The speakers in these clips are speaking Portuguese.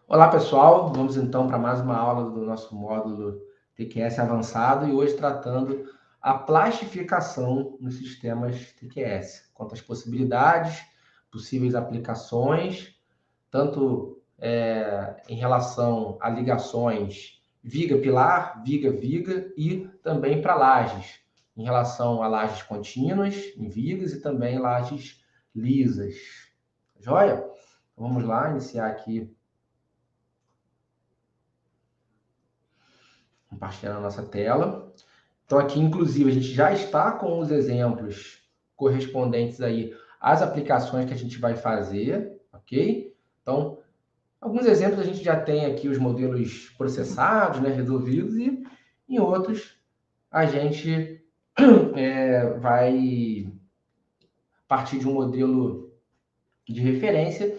Olá, pessoal. Vamos então para mais uma aula do nosso módulo TQS avançado e hoje tratando a plastificação nos sistemas TQS, quanto às possibilidades, possíveis aplicações, tanto em relação a ligações viga-pilar, viga-viga e também para lajes, em relação a lajes contínuas em vigas e também lajes lisas. Joia? Então, vamos lá, iniciar aqui compartilhando a nossa tela. Então, aqui, inclusive, a gente já está com os exemplos correspondentes aí às aplicações que a gente vai fazer, ok? Então, alguns exemplos a gente já tem aqui os modelos processados, né, resolvidos, e em outros a gente vai partir de um modelo de referência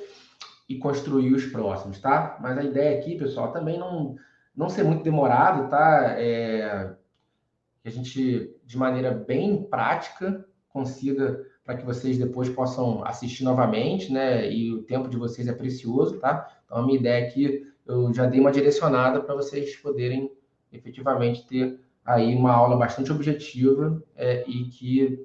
e construir os próximos, tá? Mas a ideia aqui, pessoal, também não ser muito demorado, tá? Que a gente, de maneira bem prática, consiga, para que vocês depois possam assistir novamente, né? E o tempo de vocês é precioso, tá? Então, a minha ideia aqui, eu já dei uma direcionada para vocês poderem efetivamente ter aí uma aula bastante objetiva e que,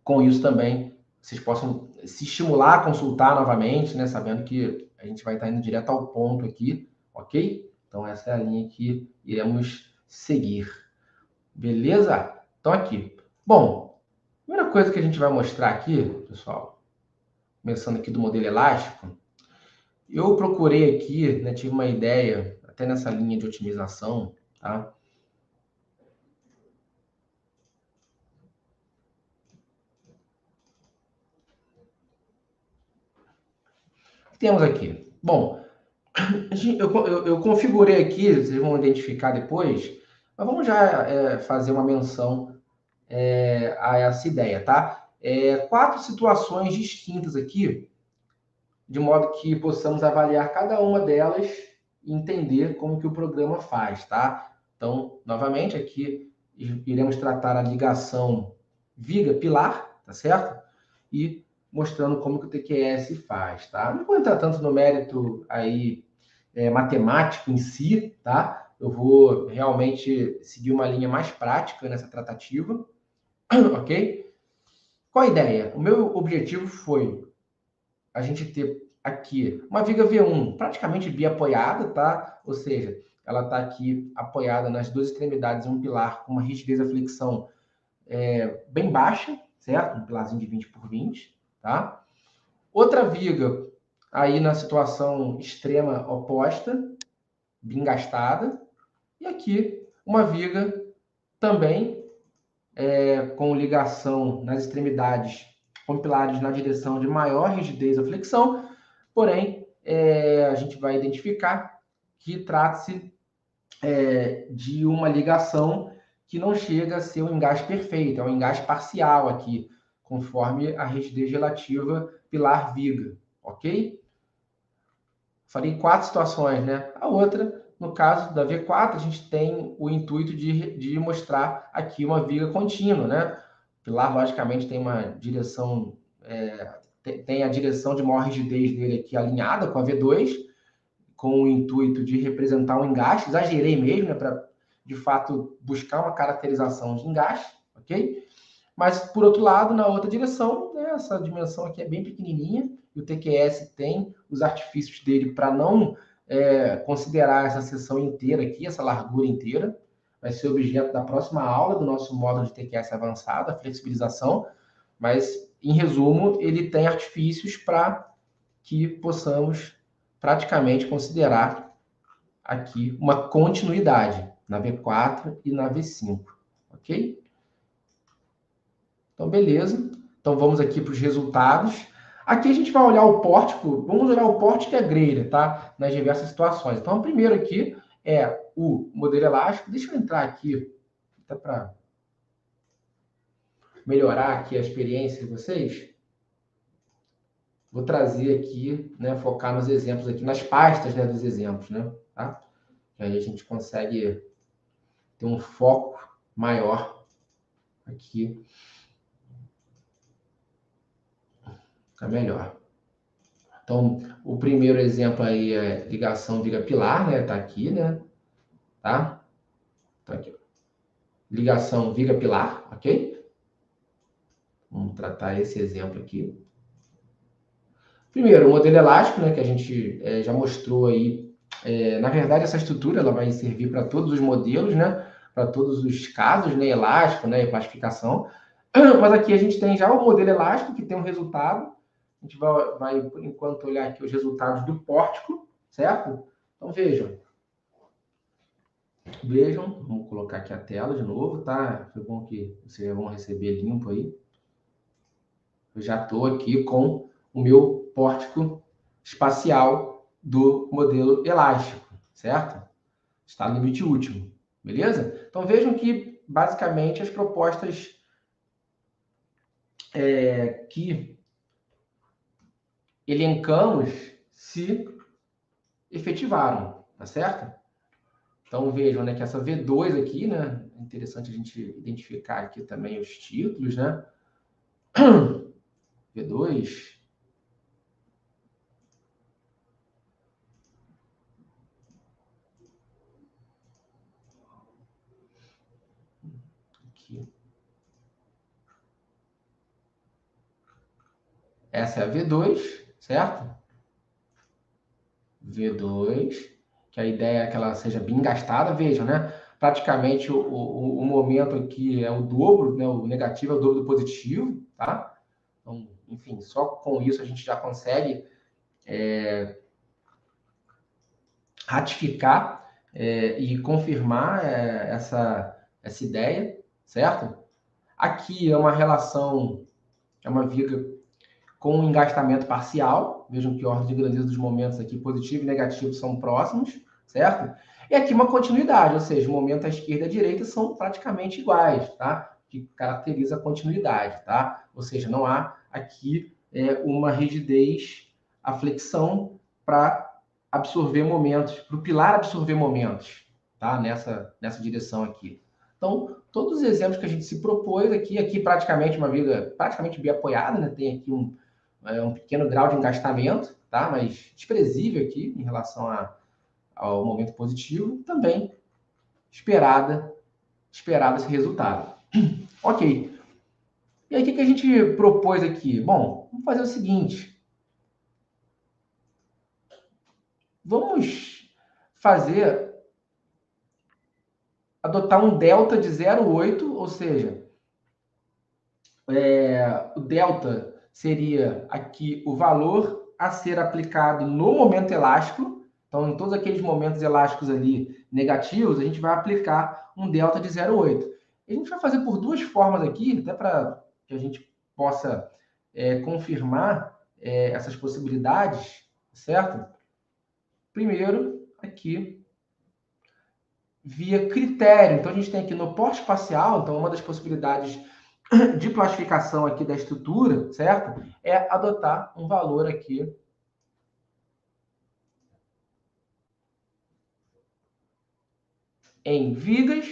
com isso também, vocês possam se estimular a consultar novamente, né? Sabendo que a gente vai estar indo direto ao ponto aqui, ok? Então, essa é a linha que iremos seguir. Beleza? Então, aqui. Bom, a primeira coisa que a gente vai mostrar aqui, pessoal, começando aqui do modelo elástico, eu procurei aqui, né, tive uma ideia, até nessa linha de otimização, tá? O que temos aqui? Bom, eu configurei aqui, vocês vão identificar depois, mas vamos já fazer uma menção a essa ideia, tá? 4 situações distintas aqui, de modo que possamos avaliar cada uma delas e entender como que o programa faz, tá? Então, novamente, aqui iremos tratar a ligação viga-pilar, tá certo? E mostrando como que o TQS faz, tá? Não vou entrar tanto no mérito aí matemático em si, tá? Eu vou realmente seguir uma linha mais prática nessa tratativa, ok? Qual a ideia? O meu objetivo foi a gente ter aqui uma viga V1 praticamente biapoiada, tá? Ou seja, ela está aqui apoiada nas duas extremidades em um pilar com uma rigidez da flexão bem baixa, certo? Um pilarzinho de 20 por 20, tá? Outra viga aí na situação extrema oposta, bem gastada, e aqui uma viga também com ligação nas extremidades com pilares na direção de maior rigidez ou flexão, porém, a gente vai identificar que trata-se de uma ligação que não chega a ser um engaste perfeito, é um engaste parcial aqui, conforme a rigidez relativa pilar-viga, ok? Falei 4 situações, né? A outra, no caso da V4, a gente tem o intuito de mostrar aqui uma viga contínua, né? O pilar, logicamente, tem uma direção, tem a direção de maior rigidez dele aqui alinhada com a V2, com o intuito de representar um engaste, exagerei mesmo, né? Para, de fato, buscar uma caracterização de engaste, ok? Mas, por outro lado, na outra direção, né, essa dimensão aqui é bem pequenininha, e o TQS tem os artifícios dele para não considerar essa seção inteira aqui, essa largura inteira. Vai ser objeto da próxima aula do nosso módulo de TQS avançado, a flexibilização. Mas, em resumo, ele tem artifícios para que possamos praticamente considerar aqui uma continuidade na V4 e na V5, ok? Então, beleza. Então, vamos aqui para os resultados. Aqui a gente vai olhar o pórtico, vamos olhar o pórtico e a grelha, tá? Nas diversas situações. Então, o primeiro aqui é o modelo elástico. Deixa eu entrar aqui, até para melhorar aqui a experiência de vocês. Vou trazer aqui, né, focar nos exemplos aqui, nas pastas, né, dos exemplos, né? Tá? Aí a gente consegue ter um foco maior aqui. Fica melhor. Então, o primeiro exemplo aí é ligação viga-pilar, né? Tá aqui, né? Tá? Tá aqui. Ligação viga-pilar, ok? Vamos tratar esse exemplo aqui. Primeiro, o modelo elástico, né? Que a gente já mostrou aí. Na verdade, essa estrutura ela vai servir para todos os modelos, né? Para todos os casos, né? Elástico, né? E plastificação. Mas aqui a gente tem já o modelo elástico, que tem um resultado. A gente vai por enquanto, olhar aqui os resultados do pórtico, certo? Então, vejam, vamos colocar aqui a tela de novo, tá? Foi bom que vocês vão receber limpo aí. Eu já estou aqui com o meu pórtico espacial do modelo elástico, certo? Está no limite último, beleza? Então, vejam que, basicamente, as propostas que elencamos se efetivaram, tá certo? Então vejam, né, que essa V2 aqui, né, é interessante a gente identificar aqui também os títulos, né? V2. Aqui. Essa é a V2, certo? V2, que a ideia é que ela seja bem gastada. Vejam, né? Praticamente o momento aqui é o dobro, né? O negativo é o dobro do positivo, tá? Então, enfim, só com isso a gente já consegue ratificar e confirmar essa ideia, certo? Aqui é uma relação, é uma viga com um engastamento parcial. Vejam que a ordem de grandeza dos momentos aqui, positivo e negativo, são próximos, certo? E aqui uma continuidade, ou seja, o momento à esquerda e à direita são praticamente iguais, tá? Que caracteriza a continuidade, tá? Ou seja, não há aqui uma rigidez, a flexão para absorver momentos, para o pilar absorver momentos, tá? Nessa direção aqui. Então, todos os exemplos que a gente se propôs aqui praticamente uma viga praticamente bem apoiada, né? Tem aqui um pequeno grau de engastamento, tá? Mas desprezível aqui em relação ao momento positivo, também esperado esse resultado. Ok. E aí, o que a gente propôs aqui? Bom, vamos fazer o seguinte. Vamos adotar um delta de 0,8, ou seja, o delta seria aqui o valor a ser aplicado no momento elástico. Então, em todos aqueles momentos elásticos ali negativos, a gente vai aplicar um delta de 0,8. A gente vai fazer por duas formas aqui, até para que a gente possa confirmar essas possibilidades, certo? Primeiro, aqui, via critério. Então, a gente tem aqui no porte espacial, então, uma das possibilidades de plastificação aqui da estrutura, certo? É adotar um valor aqui em vigas,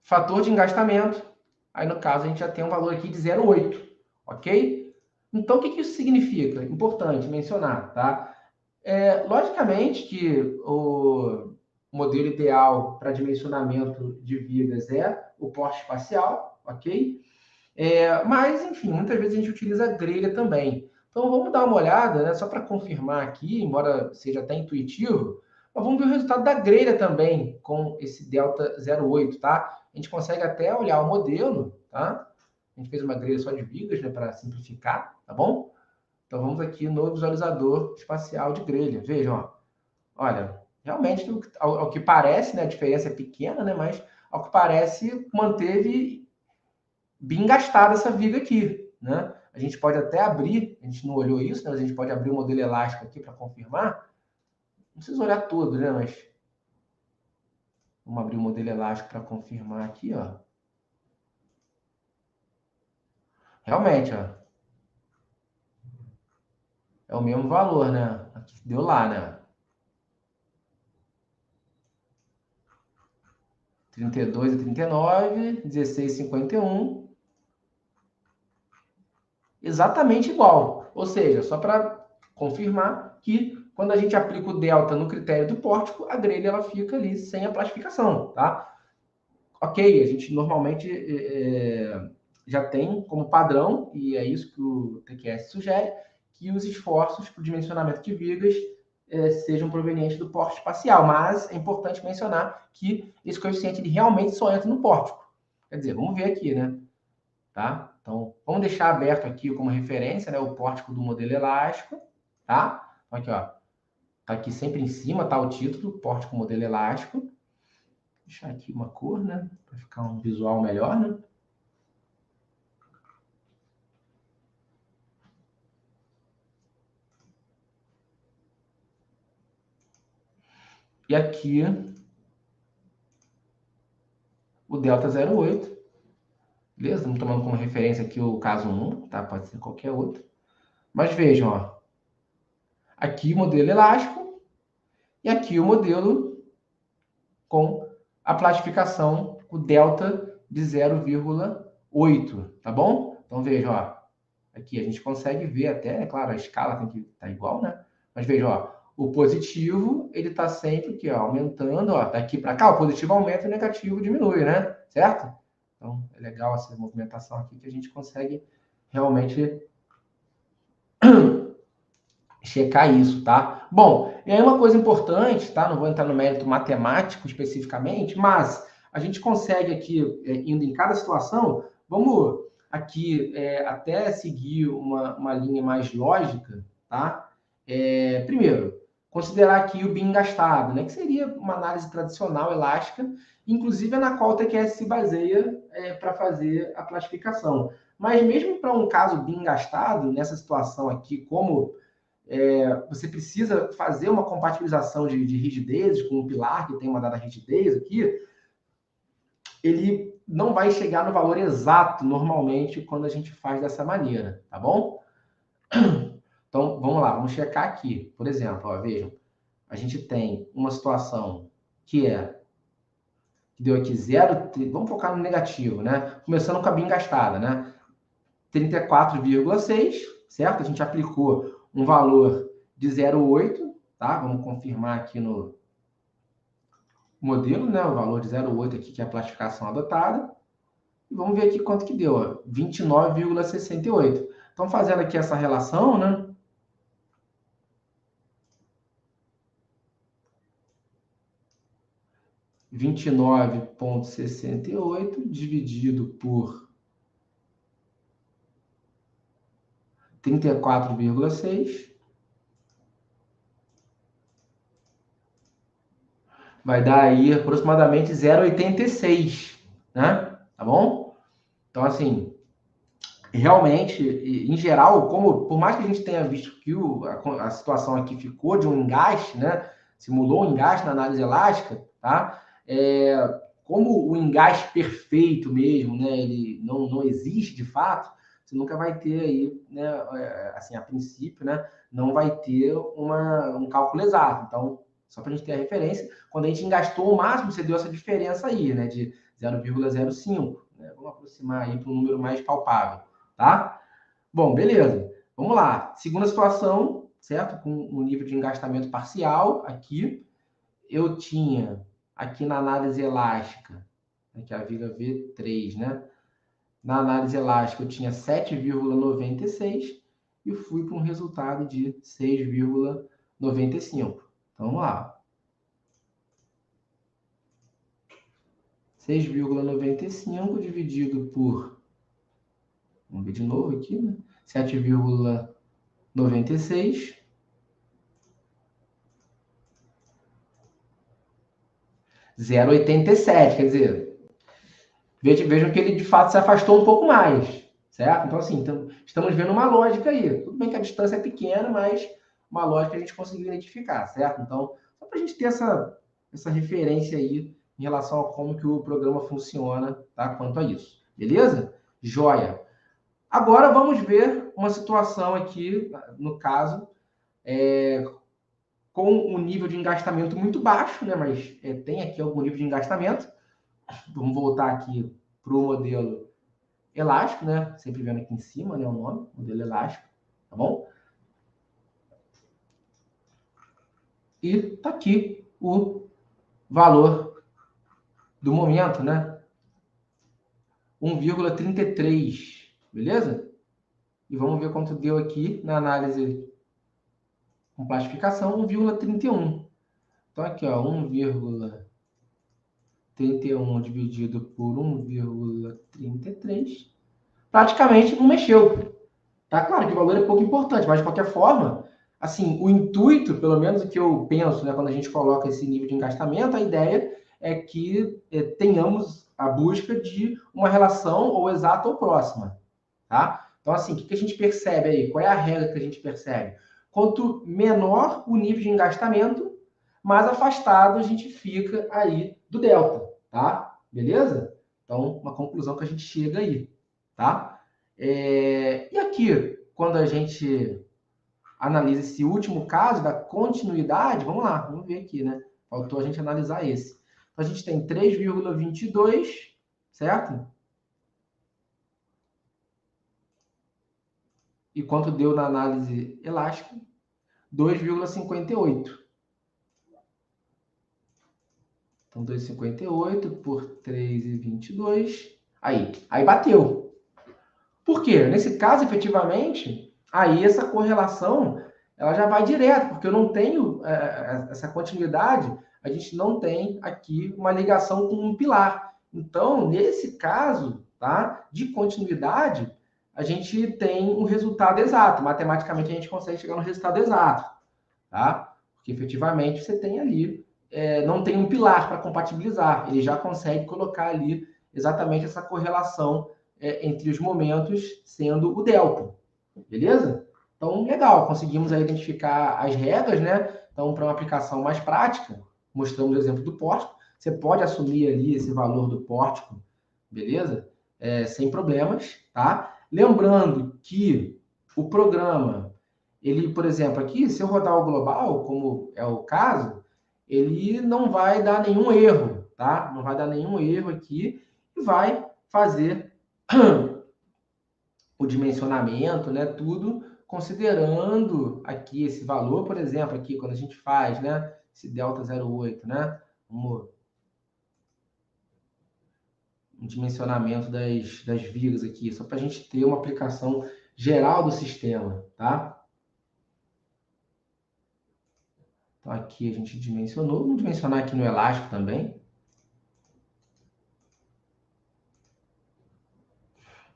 fator de engastamento. Aí, no caso, a gente já tem um valor aqui de 0,8, ok? Então, o que isso significa? Importante mencionar, tá? Logicamente que o modelo ideal para dimensionamento de vigas é o porte espacial, ok? Mas, enfim, muitas vezes a gente utiliza a grelha também. Então, vamos dar uma olhada, né, só para confirmar aqui, embora seja até intuitivo, mas vamos ver o resultado da grelha também com esse delta 0,8, tá? A gente consegue até olhar o modelo, tá? A gente fez uma grelha só de vigas, né, para simplificar, tá bom? Então, vamos aqui no visualizador espacial de grelha. Vejam, ó. Olha, realmente, ao que parece, né, a diferença é pequena, né, mas ao que parece, manteve bem gastada essa viga aqui, né? A gente pode até abrir, a gente não olhou isso, né? Mas a gente pode abrir o modelo elástico aqui para confirmar. Não precisa olhar tudo, né? Mas vamos abrir o modelo elástico para confirmar aqui, ó. Realmente, ó. É o mesmo valor, né? Aqui deu lá, né? 32,39, 16,51. exatamente igual. Ou seja, só para confirmar que quando a gente aplica o delta no critério do pórtico, a grelha ela fica ali sem a plastificação, tá? Ok, a gente normalmente já tem como padrão, e é isso que o TQS sugere, que os esforços para o dimensionamento de vigas sejam provenientes do pórtico espacial, mas é importante mencionar que esse coeficiente ele realmente só entra no pórtico. Quer dizer, vamos ver aqui, né? Tá? Então, vamos deixar aberto aqui como referência, né, o pórtico do modelo elástico, tá? Então, aqui, ó, tá aqui sempre em cima, tá o título, pórtico modelo elástico. Vou deixar aqui uma cor, né, para ficar um visual melhor, né? E aqui o delta 08, beleza? Estamos tomando como referência aqui o caso 1, tá? Pode ser qualquer outro. Mas vejam, ó, aqui o modelo elástico e aqui o modelo com a plastificação, o delta de 0,8, tá bom? Então vejam, ó, aqui a gente consegue ver até, é claro, a escala tem que estar igual, né? Mas veja, ó, o positivo, ele está sempre aqui, ó, aumentando, ó, daqui para cá, o positivo aumenta e o negativo diminui, né? Certo? Então, é legal essa movimentação aqui que a gente consegue realmente checar isso, tá? Bom, e aí uma coisa importante, tá? Não vou entrar no mérito matemático especificamente, mas a gente consegue aqui, indo em cada situação, vamos aqui até seguir uma linha mais lógica, tá? Primeiro, considerar aqui o BIM gastado, né? Que seria uma análise tradicional, elástica, inclusive é na qual o TQS se baseia para fazer a classificação. Mas mesmo para um caso BIM gastado, nessa situação aqui, como você precisa fazer uma compatibilização de rigidez com um pilar que tem uma dada rigidez aqui, ele não vai chegar no valor exato normalmente quando a gente faz dessa maneira, tá bom? Então, vamos lá, vamos checar aqui. Por exemplo, ó, vejam, a gente tem uma situação que deu aqui 0, vamos focar no negativo, né? Começando com a BIM gastada, né? 34,6, certo? A gente aplicou um valor de 0,8, tá? Vamos confirmar aqui no modelo, né? O valor de 0,8 aqui, que é a classificação adotada. E vamos ver aqui quanto que deu, ó, 29,68. Então, fazendo aqui essa relação, né? Vinte e 29,68 dividido por 34,6 vai dar aí aproximadamente 0,86, né? Tá bom? Então, assim, realmente, em geral, como por mais que a gente tenha visto que a situação aqui ficou de um engaste, né? Simulou um engaste na análise elástica, tá? Como o engaste perfeito mesmo, né? Ele não existe de fato, você nunca vai ter aí, né? Assim, a princípio, né? Não vai ter um cálculo exato. Então, só para a gente ter a referência, quando a gente engastou o máximo, você deu essa diferença aí, né? De 0,05. Né? Vamos aproximar aí para um número mais palpável, tá? Bom, beleza. Vamos lá. Segunda situação, certo? Com um nível de engastamento parcial aqui. Eu tinha aqui na análise elástica, que é a viga V3, né? Na análise elástica eu tinha 7,96 e fui para um resultado de 6,95. Então vamos lá. 6,95 dividido por, vamos ver de novo aqui, né? 7,96. 0,87, quer dizer, vejam que ele de fato se afastou um pouco mais, certo? Então, assim, estamos vendo uma lógica aí. Tudo bem que a distância é pequena, mas uma lógica a gente conseguiu identificar, certo? Então, só para a gente ter essa referência aí em relação a como que o programa funciona, tá? Quanto a isso. Beleza? Joia. Agora vamos ver uma situação aqui, no caso, com um nível de engastamento muito baixo, né? Mas tem aqui algum nível de engastamento. Vamos voltar aqui para o modelo elástico, né? Sempre vendo aqui em cima, né, o nome, modelo elástico, tá bom? E tá aqui o valor do momento, né? 1,33, beleza? E vamos ver quanto deu aqui na análise com plastificação, 1,31. Então aqui, ó, 1,31 dividido por 1,33, praticamente não mexeu. Tá claro que o valor é pouco importante, mas de qualquer forma, assim, o intuito, pelo menos o que eu penso, né, quando a gente coloca esse nível de engastamento, a ideia é que tenhamos a busca de uma relação ou exata ou próxima, tá? Então, assim, o que a gente percebe aí? Qual é a regra que a gente percebe? Quanto menor o nível de engastamento, mais afastado a gente fica aí do delta, tá? Beleza? Então, uma conclusão que a gente chega aí, tá? E aqui, quando a gente analisa esse último caso da continuidade, vamos lá, vamos ver aqui, né? Faltou a gente analisar esse. Então, a gente tem 3,22, certo? E quanto deu na análise elástica? 2,58. Então, 2,58 por 3,22. Aí bateu. Por quê? Nesse caso, efetivamente, aí essa correlação ela já vai direto, porque eu não tenho essa continuidade, a gente não tem aqui uma ligação com um pilar. Então, nesse caso, tá, de continuidade, a gente tem um resultado exato. Matematicamente, a gente consegue chegar no resultado exato, tá? Porque efetivamente você tem ali, não tem um pilar para compatibilizar, ele já consegue colocar ali exatamente essa correlação entre os momentos sendo o delta, beleza? Então, legal, conseguimos aí identificar as regras, né? Então, para uma aplicação mais prática, mostramos o exemplo do pórtico, você pode assumir ali esse valor do pórtico, beleza? Sem problemas, tá? Lembrando que o programa, ele, por exemplo, aqui, se eu rodar o global, como é o caso, ele não vai dar nenhum erro, tá? Não vai dar nenhum erro aqui e vai fazer o dimensionamento, né? Tudo considerando aqui esse valor, por exemplo, aqui quando a gente faz, né? Esse delta 0,8, né? Um dimensionamento das vigas aqui, só para a gente ter uma aplicação geral do sistema, tá? Então aqui a gente dimensionou, vamos dimensionar aqui no elástico também.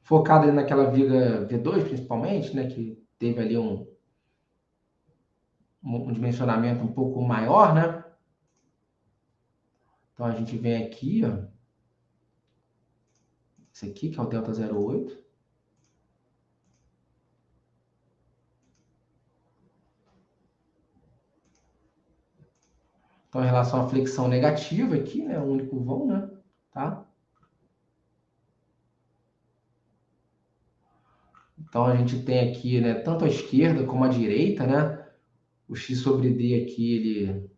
Focado ali naquela viga V2, principalmente, né? Que teve ali um dimensionamento um pouco maior, né? Então a gente vem aqui, ó. Esse aqui, que é o delta 0,8. Então, em relação à flexão negativa aqui, né? O único vão, né? Tá? Então, a gente tem aqui, né? Tanto a esquerda como a direita, né? O x sobre d aqui, ele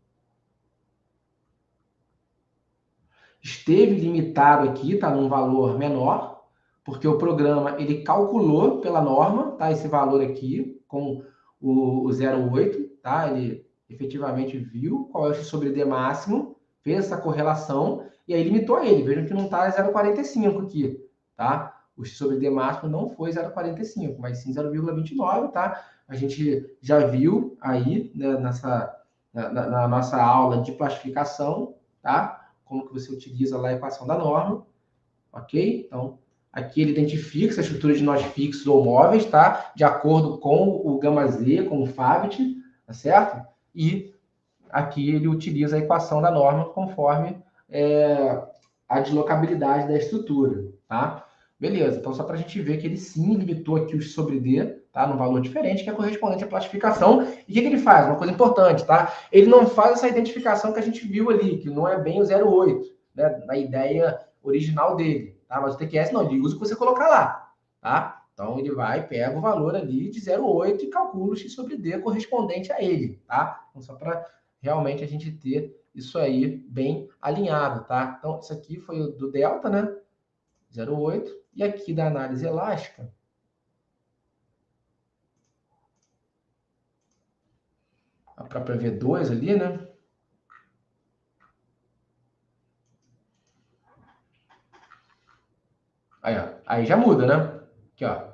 esteve limitado aqui, tá? Num valor menor, porque o programa, ele calculou pela norma, tá? Esse valor aqui, com o 0,8, tá? Ele efetivamente viu qual é o x sobre d máximo, fez essa correlação, e aí limitou ele. Vejam que não tá 0,45 aqui, tá? O x sobre d máximo não foi 0,45, mas sim 0,29, tá? A gente já viu aí, né, na nossa aula de plastificação, tá? Como que você utiliza lá a equação da norma, ok? Então, aqui ele identifica essa estrutura de nós fixos ou móveis, tá? De acordo com o gama Z, com o Fabit, tá certo? E aqui ele utiliza a equação da norma conforme a deslocabilidade da estrutura, tá? Beleza, então só para a gente ver que ele sim limitou aqui o sobre D, tá? Num valor diferente, que é correspondente à plastificação. E o que ele faz? Uma coisa importante, tá? Ele não faz essa identificação que a gente viu ali, que não é bem o 0,8, né? Na ideia original dele, tá? Mas o TQS não, ele usa o que você colocar lá, tá? Então ele vai, pega o valor ali de 0,8 e calcula o x sobre D correspondente a ele, tá? Então só para realmente a gente ter isso aí bem alinhado, tá? Então, isso aqui foi o do delta, né? 0,8. E aqui da análise elástica, a própria V2 ali, né? Aí, ó, aí já muda, né? Aqui, ó,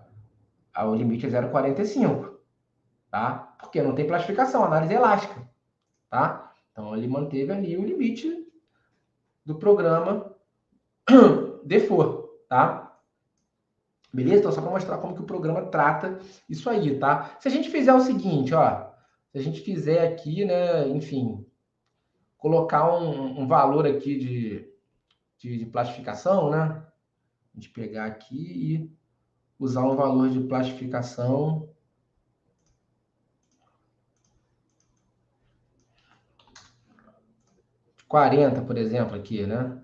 o limite é 0,45, tá? Porque não tem classificação, análise elástica, tá? Então ele manteve ali o limite do programa default, tá? Beleza? Então, só para mostrar como que o programa trata isso aí, tá? Se a gente fizer o seguinte, ó, se a gente fizer aqui, né, enfim, colocar um valor aqui de plastificação, né? A gente pegar aqui e usar um valor de plastificação 40, por exemplo, aqui, né?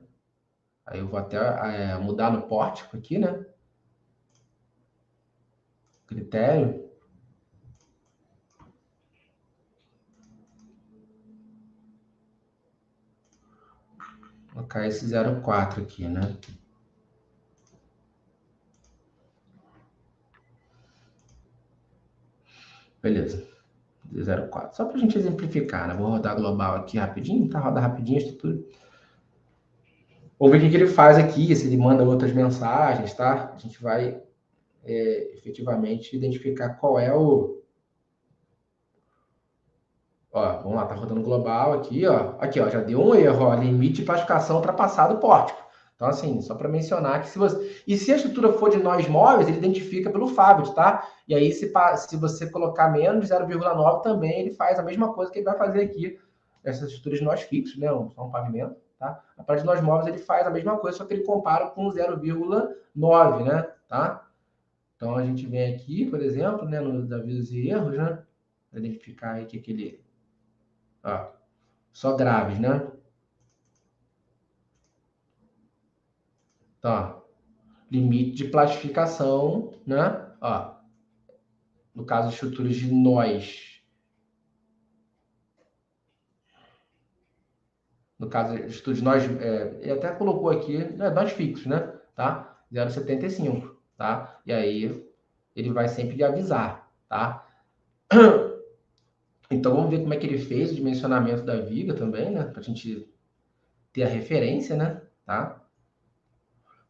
Aí eu vou até mudar no pórtico aqui, né? Critério. Vou colocar esse 0,4 aqui, né? Beleza. 0,4. Só para a gente exemplificar, né? Vou rodar global aqui rapidinho, tá? Roda rapidinho a estrutura. Vamos ver o que ele faz aqui, se ele manda outras mensagens, tá? A gente vai efetivamente identificar qual é o... Ó, vamos lá, tá rodando global aqui, ó. Aqui, ó, já deu um erro, ó, limite de classificação ultrapassado pórtico. Então, assim, só para mencionar que se você... E se a estrutura for de nós móveis, ele identifica pelo Fabit, tá? E aí, se você colocar menos de 0,9 também, ele faz a mesma coisa que ele vai fazer aqui. Essas estruturas de nós fixos, né? Só um pavimento, tá? A parte de nós móveis, ele faz a mesma coisa, só que ele compara com 0,9, né? Tá? Então, a gente vem aqui, por exemplo, né, nos avisos e erros, né? Para identificar aí que aquele... Ó, só graves, né? Tá. Limite de plastificação, né? Ó, no caso, estruturas de nós. No caso, estudos de nós, ele até colocou aqui, né, nós fixos, né? Tá? 0,75, tá? E aí, ele vai sempre lhe avisar, tá? Então, vamos ver como é que ele fez o dimensionamento da viga também, né? Pra gente ter a referência, né? Tá?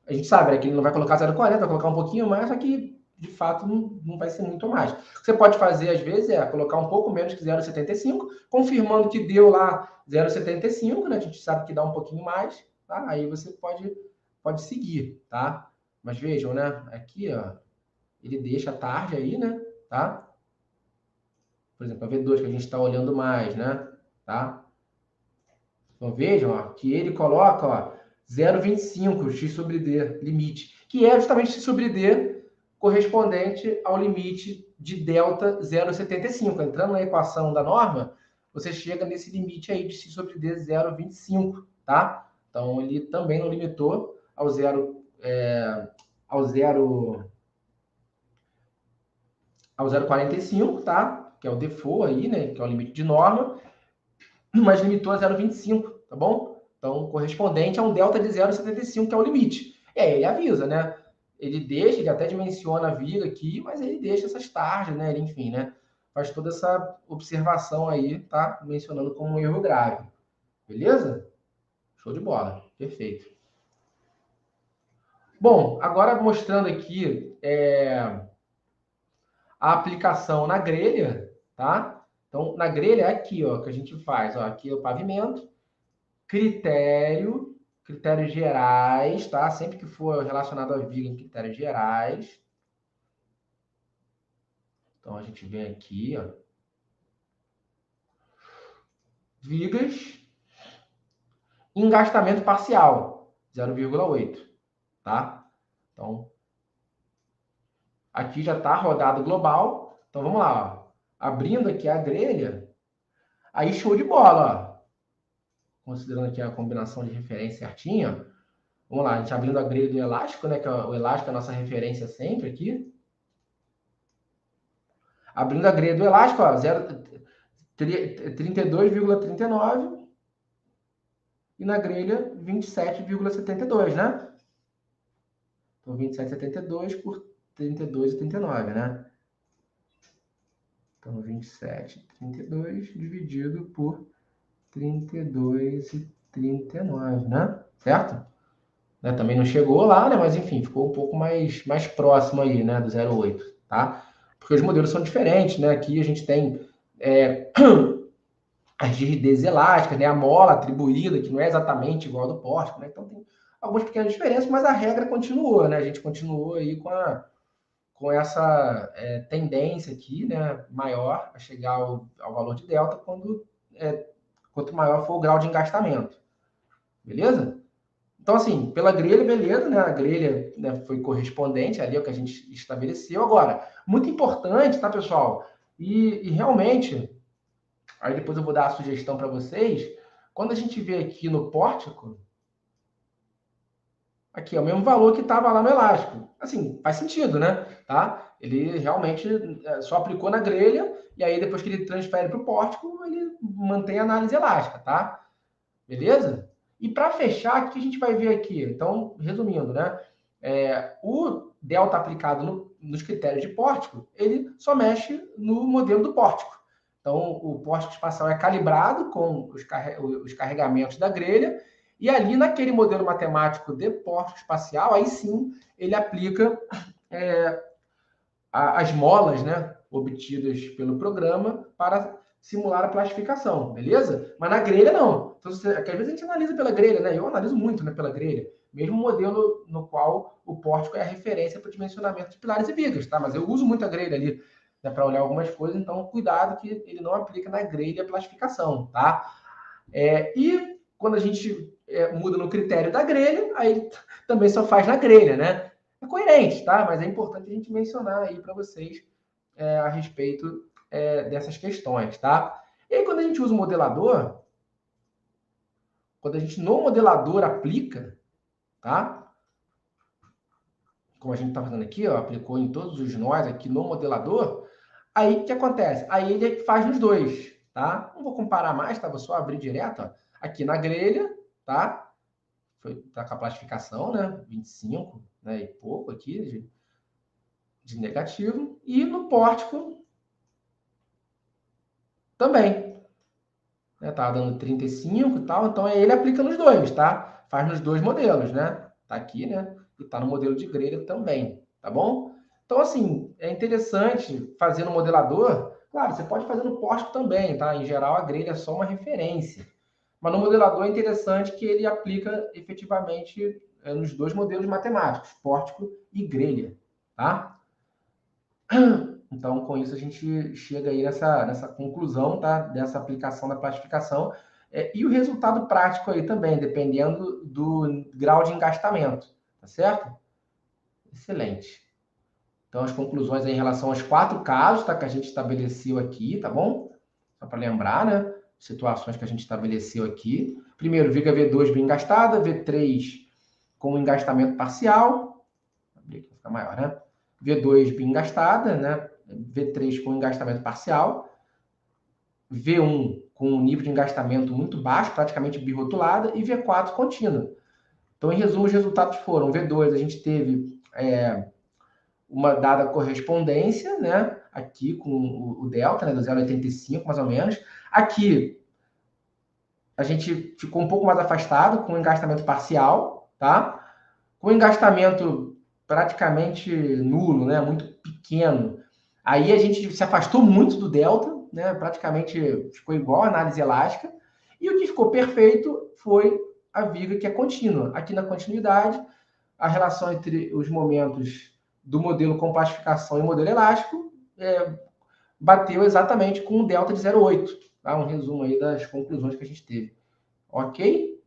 A gente sabe, né, que ele não vai colocar 0,40, vai colocar um pouquinho mais, só que de fato não vai ser muito mais. O que você pode fazer, às vezes, é colocar um pouco menos que 0,75, confirmando que deu lá 0,75, né? A gente sabe que dá um pouquinho mais, tá? Aí você pode seguir, tá? Mas vejam, né? Aqui, ó, ele deixa a tarde aí, né? Tá? Por exemplo, a V2 que a gente está olhando mais, né? Tá? Então vejam, ó, que ele coloca, ó, 0,25 x sobre d, limite, que é justamente x sobre d correspondente ao limite de delta 0,75. Entrando na equação da norma, você chega nesse limite aí de x sobre d 0,25, tá? Então, ele também não limitou ao ao 0,45, tá? Que é o default aí, né? Que é o limite de norma, mas limitou a 0,25, tá bom? Então, correspondente a um delta de 0,75, que é o limite. Ele avisa, né? Ele deixa, ele até dimensiona a viga aqui, mas ele deixa essas tarjas, né? Ele, enfim, né? Faz toda essa observação aí, tá? Mencionando como um erro grave. Beleza? Show de bola. Perfeito. Bom, agora mostrando aqui a aplicação na grelha, tá? Então, na grelha é aqui, ó, que a gente faz. Ó, aqui é o pavimento, critérios gerais, tá? Sempre que for relacionado à viga em critérios gerais. Então, a gente vem aqui, ó. Vigas, engastamento parcial, 0,8, tá? Então, aqui já está rodado global. Então, vamos lá, ó. Abrindo aqui a grelha, aí show de bola, ó. Considerando aqui a combinação de referência certinha, vamos lá, a gente abrindo a grelha do elástico, né? Que o elástico é a nossa referência sempre aqui. Abrindo a grelha do elástico, ó, 32,39 e na grelha 27,72, né? Então, 27,72 por 32,89, né? Então, 27,32 dividido por 32,39, né? Certo? Né? Também não chegou lá, né? Mas, enfim, ficou um pouco mais próximo aí, né? Do 0,8, tá? Porque os modelos são diferentes, né? Aqui a gente tem as rigidezes elásticas, né? A mola atribuída, que não é exatamente igual ao do pórtico, né? Então, tem algumas pequenas diferenças, mas a regra continuou, né? A gente continuou aí com essa tendência aqui, né, maior a chegar ao valor de delta quanto maior for o grau de engastamento. Beleza? Então, assim, pela grelha, beleza, né? A grelha, né, foi correspondente ali ao que a gente estabeleceu. Agora, muito importante, tá, pessoal? E realmente, aí depois eu vou dar a sugestão para vocês, quando a gente vê aqui no pórtico, aqui é o mesmo valor que estava lá no elástico. Assim, faz sentido, né? Tá? Ele realmente só aplicou na grelha e aí depois que ele transfere para o pórtico, ele mantém a análise elástica, tá? Beleza? E para fechar, o que a gente vai ver aqui? Então, resumindo, né? O delta aplicado nos critérios de pórtico, ele só mexe no modelo do pórtico. Então, o pórtico espacial é calibrado com os carregamentos da grelha e ali naquele modelo matemático de pórtico espacial, aí sim ele aplica as molas, né, obtidas pelo programa para simular a plastificação, beleza? Mas na grelha não. Então, às vezes a gente analisa pela grelha, né? Eu analiso muito, né, pela grelha. Mesmo modelo no qual o pórtico é a referência para o dimensionamento de pilares e vigas, tá? Mas eu uso muito a grelha ali, né, para olhar algumas coisas, então cuidado que ele não aplica na grelha a plastificação, tá? E quando a gente muda no critério da grelha, aí também só faz na grelha, né? É coerente, tá? Mas é importante a gente mencionar aí para vocês a respeito dessas questões, tá? E aí, quando a gente usa o modelador, quando a gente no modelador aplica, tá? Como a gente está fazendo aqui, ó, aplicou em todos os nós aqui no modelador, aí o que acontece? Aí ele faz nos dois, tá? Não vou comparar mais, tá? Vou só abrir direto, ó. Aqui na grelha, tá? Tá com a plastificação, né? 25, né? E pouco aqui de negativo. E no pórtico também. Né? Tá dando 35 e tal. Então ele aplica nos dois, tá? Faz nos dois modelos, né? Tá aqui, né? E tá no modelo de grelha também, tá bom? Então, assim, é interessante fazer no modelador. Claro, você pode fazer no pórtico também, tá? Em geral, a grelha é só uma referência. Mas no modelador é interessante que ele aplica efetivamente nos dois modelos matemáticos, pórtico e grelha, tá? Então, com isso, a gente chega aí nessa conclusão, tá? Dessa aplicação da plastificação. E o resultado prático aí também, dependendo do grau de engastamento, tá certo? Excelente. Então, as conclusões aí em relação aos 4 casos, tá? Que a gente estabeleceu aqui, tá bom? Só para lembrar, né? Situações que a gente estabeleceu aqui. Primeiro, viga V2 bem engastada, V3 com engastamento parcial. Vou abrir aqui para ficar maior, né? V2 bem engastada, né? V3 com engastamento parcial. V1 com um nível de engastamento muito baixo, praticamente birrotulada, e V4 contínua. Então, em resumo, os resultados foram: V2 a gente teve uma dada correspondência, né? Aqui com o delta, né? Do 0,85 mais ou menos. Aqui a gente ficou um pouco mais afastado com o engastamento parcial, tá? Com o engastamento praticamente nulo, né? Muito pequeno. Aí a gente se afastou muito do delta, né? Praticamente ficou igual a análise elástica. E o que ficou perfeito foi a viga que é contínua. Aqui na continuidade, a relação entre os momentos do modelo com plastificação e modelo elástico bateu exatamente com o delta de 0,8. Tá? Um resumo aí das conclusões que a gente teve. Ok?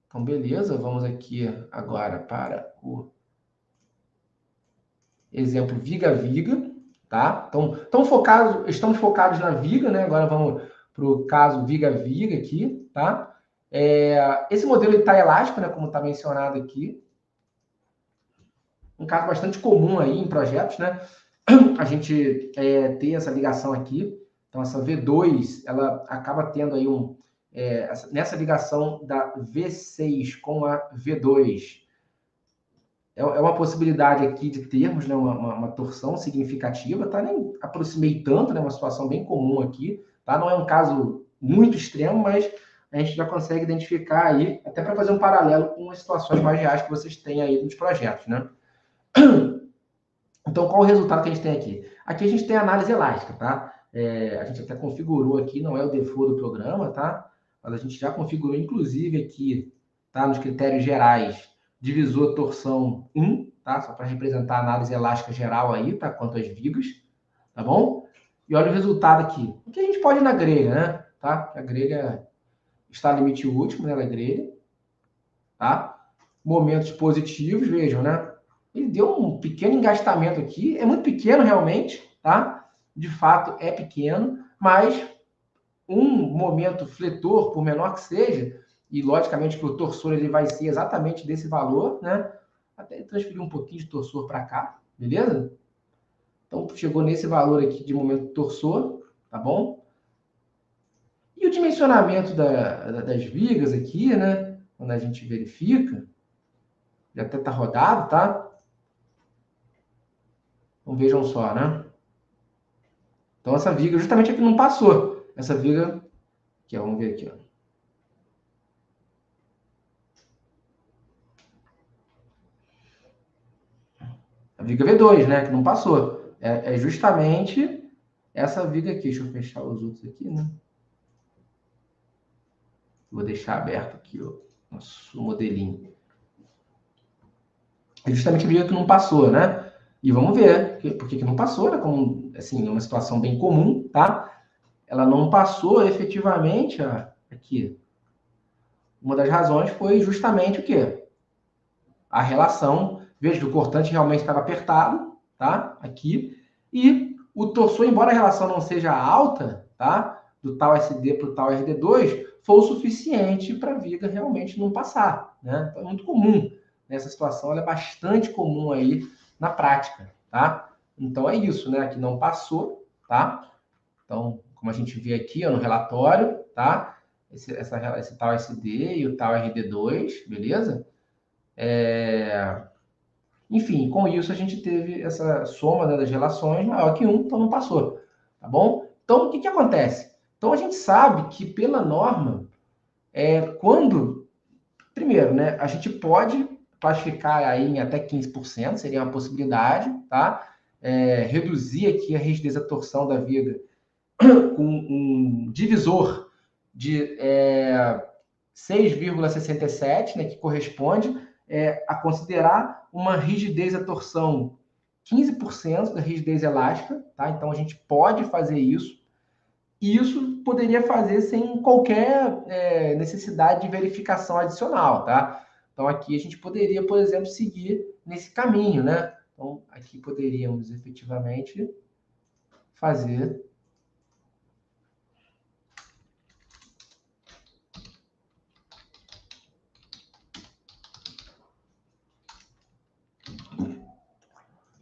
Então, beleza. Vamos aqui agora para o exemplo viga-viga. Tá? Então, estamos focados na viga, né? Agora vamos para o caso viga-viga aqui. Tá? Esse modelo está elástico, né? Como está mencionado aqui. Um caso bastante comum aí em projetos, né? A gente ter essa ligação aqui. Então, essa V2, ela acaba tendo aí nessa ligação da V6 com a V2, uma possibilidade aqui de termos, né, uma torção significativa, tá? Nem aproximei tanto, né? Uma situação bem comum aqui, tá? Não é um caso muito extremo, mas a gente já consegue identificar aí, até para fazer um paralelo com as situações mais reais que vocês têm aí nos projetos, né? Então, qual o resultado que a gente tem aqui? Aqui a gente tem análise elástica, tá? A gente até configurou aqui, não é o default do programa, tá? Mas a gente já configurou, inclusive, aqui, tá? Nos critérios gerais, divisor torção 1, tá? Só para representar a análise elástica geral aí, tá? Quanto às vigas, tá bom? E olha o resultado aqui. O que a gente pode ir na grelha, né? Tá? A grelha está no limite último, né? Na grelha, tá? Momentos positivos, vejam, né? Ele deu um pequeno engastamento aqui, é muito pequeno realmente, tá? De fato é pequeno, mas um momento fletor, por menor que seja, e logicamente que o torsor ele vai ser exatamente desse valor, né? Até transferir um pouquinho de torsor para cá, beleza? Então chegou nesse valor aqui de momento torsor, tá bom? E o dimensionamento das vigas aqui, né? Quando a gente verifica, já até está rodado, tá? Então vejam só, né? Então essa viga justamente aqui não passou. Essa viga, que vamos ver aqui, ó. A viga V2, né? Que não passou. É justamente essa viga aqui. Deixa eu fechar os outros aqui, né? Vou deixar aberto aqui o nosso modelinho. É justamente a viga que não passou, né? E vamos ver por que não passou, né? Como, assim, é uma situação bem comum, tá? Ela não passou efetivamente, ó, aqui. Uma das razões foi justamente o quê? A relação, veja que o cortante realmente estava apertado, tá? Aqui. E o torsor, embora a relação não seja alta, tá? Do tal SD para o tal RD2, foi o suficiente para a viga realmente não passar, né? Então é muito comum nessa situação, ela é bastante comum aí na prática, tá? Então é isso, né? Aqui não passou, tá? Então, como a gente vê aqui ó, no relatório, tá? Esse tal SD e o tal RD2, beleza? Enfim, com isso a gente teve essa soma, né, das relações maior que 1, então não passou, tá bom? Então, o que acontece? Então, a gente sabe que, pela norma, quando... Primeiro, né, a gente pode classificar aí em até 15%, seria uma possibilidade, tá? Reduzir aqui a rigidez da torção da viga com um divisor de 6,67, né, que corresponde a considerar uma rigidez da torção 15% da rigidez elástica, tá? Então a gente pode fazer isso. E isso poderia fazer sem qualquer necessidade de verificação adicional, tá? Então aqui a gente poderia, por exemplo, seguir nesse caminho, né? Então aqui poderíamos efetivamente fazer.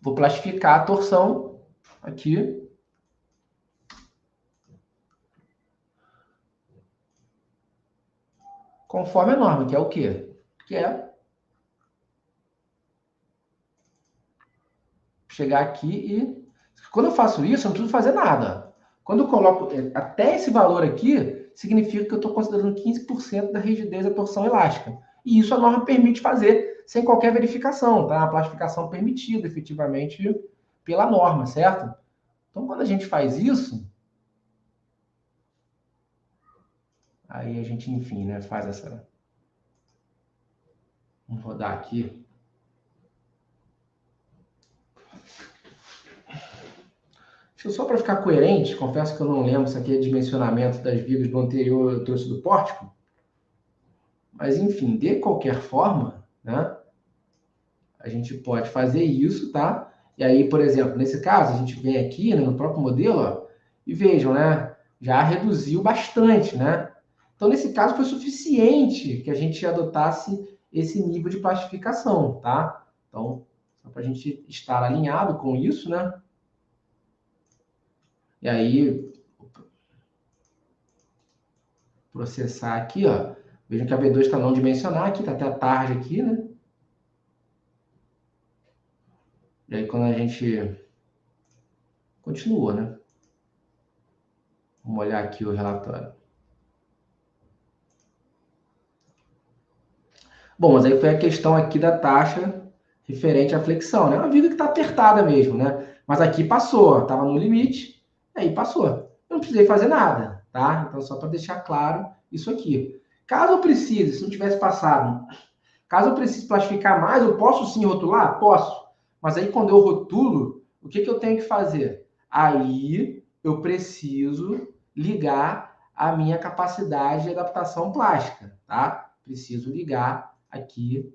Vou plastificar a torção aqui. Conforme a norma, que é o quê? Que é chegar aqui e... Quando eu faço isso, eu não preciso fazer nada. Quando eu coloco até esse valor aqui, significa que eu estou considerando 15% da rigidez da torção elástica. E isso a norma permite fazer sem qualquer verificação, tá? A plastificação permitida, efetivamente, pela norma, certo? Então, quando a gente faz isso, aí a gente, enfim, né, faz essa... Vamos rodar aqui. Só para ficar coerente, confesso que eu não lembro se aqui é dimensionamento das vigas do anterior, eu trouxe do pórtico. Mas, enfim, de qualquer forma, né, a gente pode fazer isso, tá? E aí, por exemplo, nesse caso, a gente vem aqui, né, no próprio modelo, ó, e vejam, né, já reduziu bastante, né? Então, nesse caso, foi suficiente que a gente adotasse esse nível de plastificação, tá? Então, só para a gente estar alinhado com isso, né? E aí, processar aqui, ó. Vejam que a B2 está não dimensionar aqui, tá até a tarde aqui, né? E aí, quando a gente continua, né? Vamos olhar aqui o relatório. Bom, mas aí foi a questão aqui da taxa referente à flexão, né? Uma viga que está apertada mesmo, né? Mas aqui passou, estava no limite, aí passou. Eu não precisei fazer nada, tá? Então, só para deixar claro isso aqui. Caso eu precise, se não tivesse passado, caso eu precise plastificar mais, eu posso sim rotular? Posso. Mas aí, quando eu rotulo, o que eu tenho que fazer? Aí, eu preciso ligar a minha capacidade de adaptação plástica, tá? Preciso ligar aqui.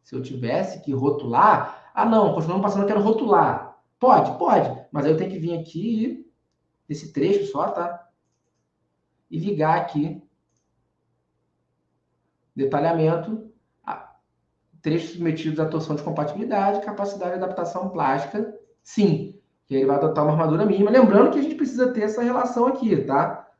Se eu tivesse que rotular, não, continuando passando, eu quero rotular. Pode, pode, mas aí eu tenho que vir aqui, esse trecho só, tá? E ligar aqui, detalhamento, trechos submetidos à torção de compatibilidade, capacidade de adaptação plástica, sim. Que ele vai adotar uma armadura mínima. Lembrando que a gente precisa ter essa relação aqui, tá?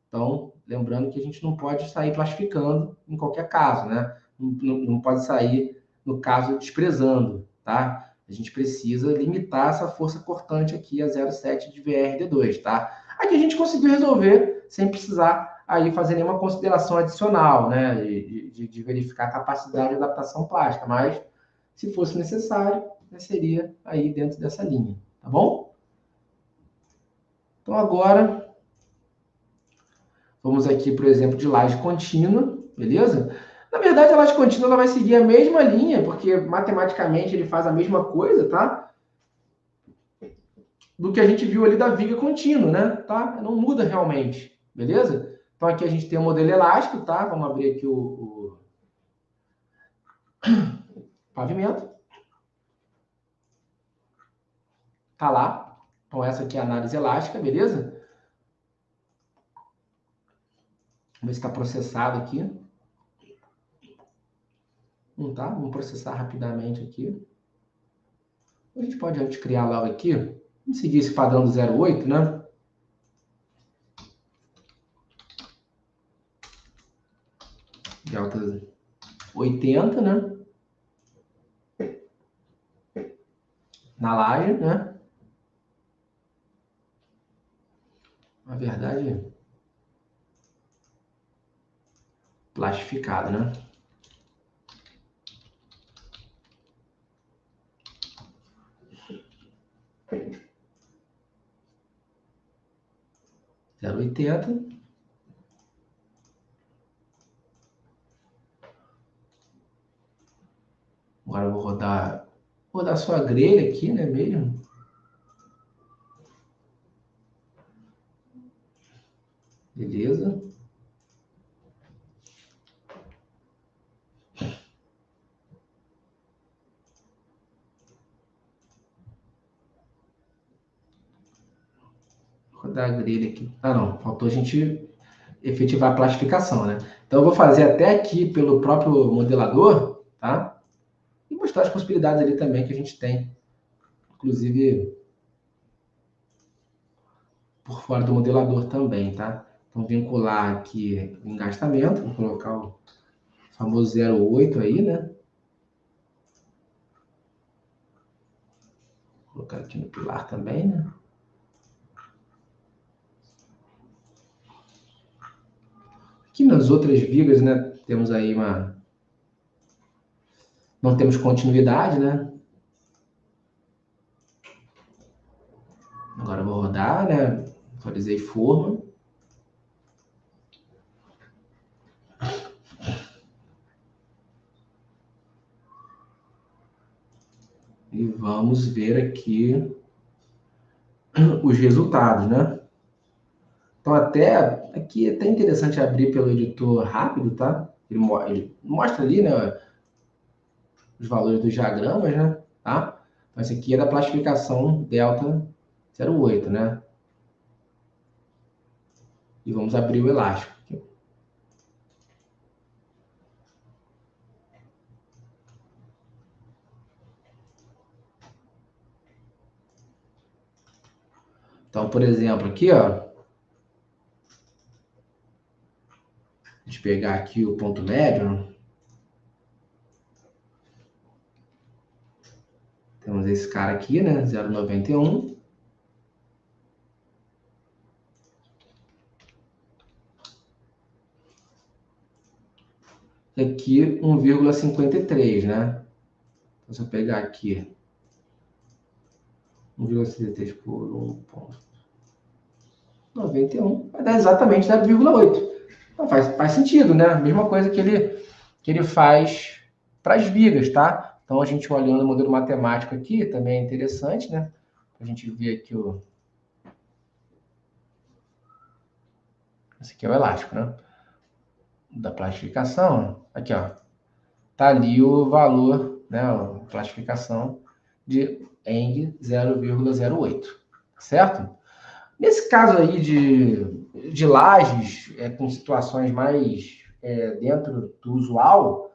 Então, lembrando que a gente não pode sair plastificando em qualquer caso, né? Não pode sair, no caso, desprezando, tá? A gente precisa limitar essa força cortante aqui a 0,7 de VRD2, tá? Aqui a gente conseguiu resolver sem precisar aí fazer nenhuma consideração adicional, né? De verificar a capacidade de adaptação plástica, mas se fosse necessário, né, seria aí dentro dessa linha, tá bom? Então agora vamos aqui, por exemplo, de laje contínua, beleza? Na verdade, a laje contínua ela vai seguir a mesma linha, porque matematicamente ele faz a mesma coisa, tá? Do que a gente viu ali da viga contínua, né? Tá? Não muda realmente, beleza? Então aqui a gente tem o modelo elástico, tá? Vamos abrir aqui o pavimento. Tá lá. Então essa aqui é a análise elástica, beleza? Vamos ver se está processado aqui. Não tá? Vamos processar rapidamente aqui. A gente pode antes criar logo aqui. Vamos seguir esse padrão do 0,8, né? Delta 80, né? Na laje, né? Na verdade, plastificado, né? Zero 0,80. Agora eu vou rodar só a grelha aqui, né, mesmo? Beleza. Rodar a grelha aqui. Não, faltou a gente efetivar a plastificação, né? Então eu vou fazer até aqui pelo próprio modelador, tá? E mostrar as possibilidades ali também que a gente tem, inclusive por fora do modelador também, tá? Então vincular aqui o engastamento, vou colocar o famoso 0,8 aí, né? Vou colocar aqui no pilar também, né? Aqui nas outras vigas, né? Temos aí não temos continuidade, né? Agora eu vou rodar, né? Atualizei forma. E vamos ver aqui os resultados, né? Então, aqui é até interessante abrir pelo editor rápido, tá? Ele mostra ali, né, os valores dos diagramas, né? Tá? Então, esse aqui é da classificação delta 0,8, né? E vamos abrir o elástico. Então, por exemplo, aqui, ó, a gente pegar aqui o ponto médio, tem um Temos esse cara aqui, né? 0,91. E aqui 1,53, né? Então, se eu pegar aqui 1,53 por 1,91, vai dar exatamente 0,8. Então faz sentido, né? A mesma coisa que ele faz para as vigas, tá? Então a gente olhando o modelo matemático aqui também é interessante, né? A gente vê aqui esse aqui é o elástico, né? Da plastificação, aqui ó, tá ali o valor, né? A classificação de Eng 0,08, certo? Nesse caso aí de lajes com situações mais dentro do usual,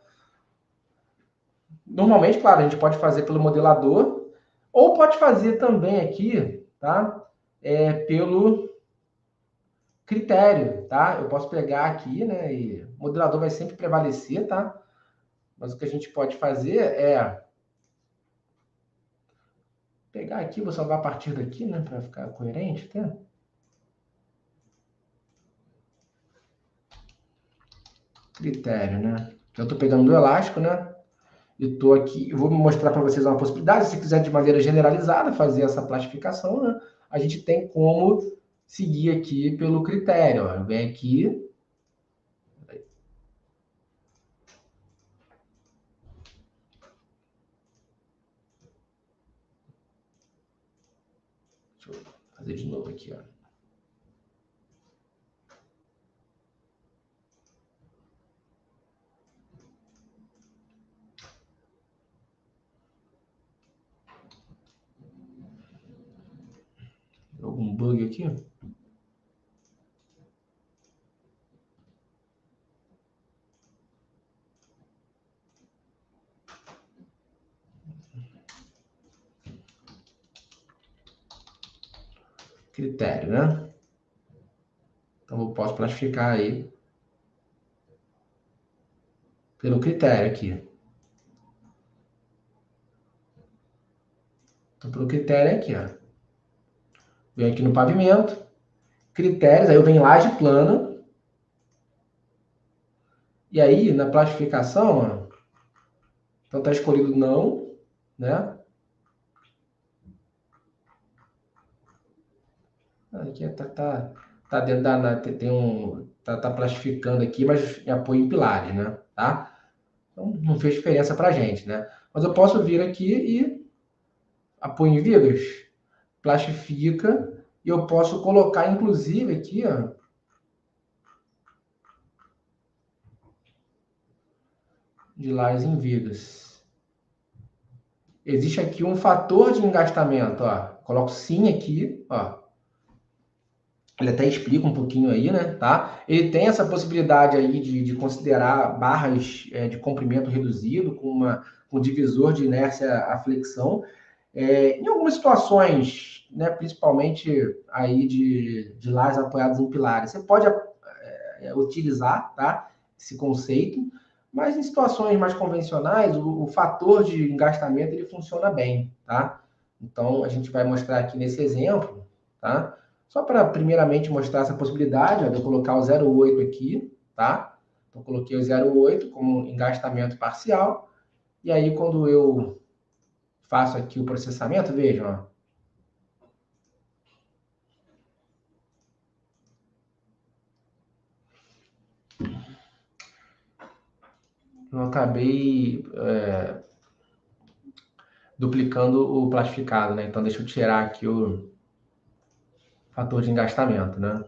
normalmente, claro, a gente pode fazer pelo modelador ou pode fazer também aqui, tá? Pelo critério, tá? Eu posso pegar aqui, né? E o modelador vai sempre prevalecer, tá? Mas o que a gente pode fazer é pegar aqui, vou salvar a partir daqui, né? Para ficar coerente, tá? Critério, né? Eu estou pegando do elástico, né? Eu estou aqui, eu vou mostrar para vocês uma possibilidade. Se quiser de maneira generalizada fazer essa plastificação, né? A gente tem como seguir aqui pelo critério. Ó. Eu venho aqui. Deixa eu fazer de novo aqui, ó. Algum bug aqui? Critério, né? Então eu posso plastificar aí pelo critério aqui. Então, pelo critério aqui, ó. Venho aqui no pavimento, critérios, aí eu venho laje plana. E aí, na plastificação, ó, então tá escolhido não, né? Aqui tá dentro tem tá plastificando aqui, mas em apoio em pilares, né? Tá? Então não fez diferença pra gente, né? Mas eu posso vir aqui e apoio em vigas, plastifica, e eu posso colocar, inclusive, aqui, ó, de lajes em vigas. Existe aqui um fator de engastamento, ó. Coloco sim aqui, ó. Ele até explica um pouquinho aí, né? Tá? Ele tem essa possibilidade aí de considerar barras de comprimento reduzido com divisor de inércia à flexão. Em algumas situações, né, principalmente aí de lajes apoiadas em pilares, você pode utilizar, tá, esse conceito, mas em situações mais convencionais, o fator de engastamento ele funciona bem, tá? Então, a gente vai mostrar aqui nesse exemplo, tá? Só para, primeiramente, mostrar essa possibilidade, ó, de eu colocar o 0,8 aqui, tá? Então, coloquei o 0,8 como engastamento parcial, e aí, quando eu faço aqui o processamento, vejam, ó, eu acabei duplicando o plastificado, né? Então, deixa eu tirar aqui o fator de engastamento, né?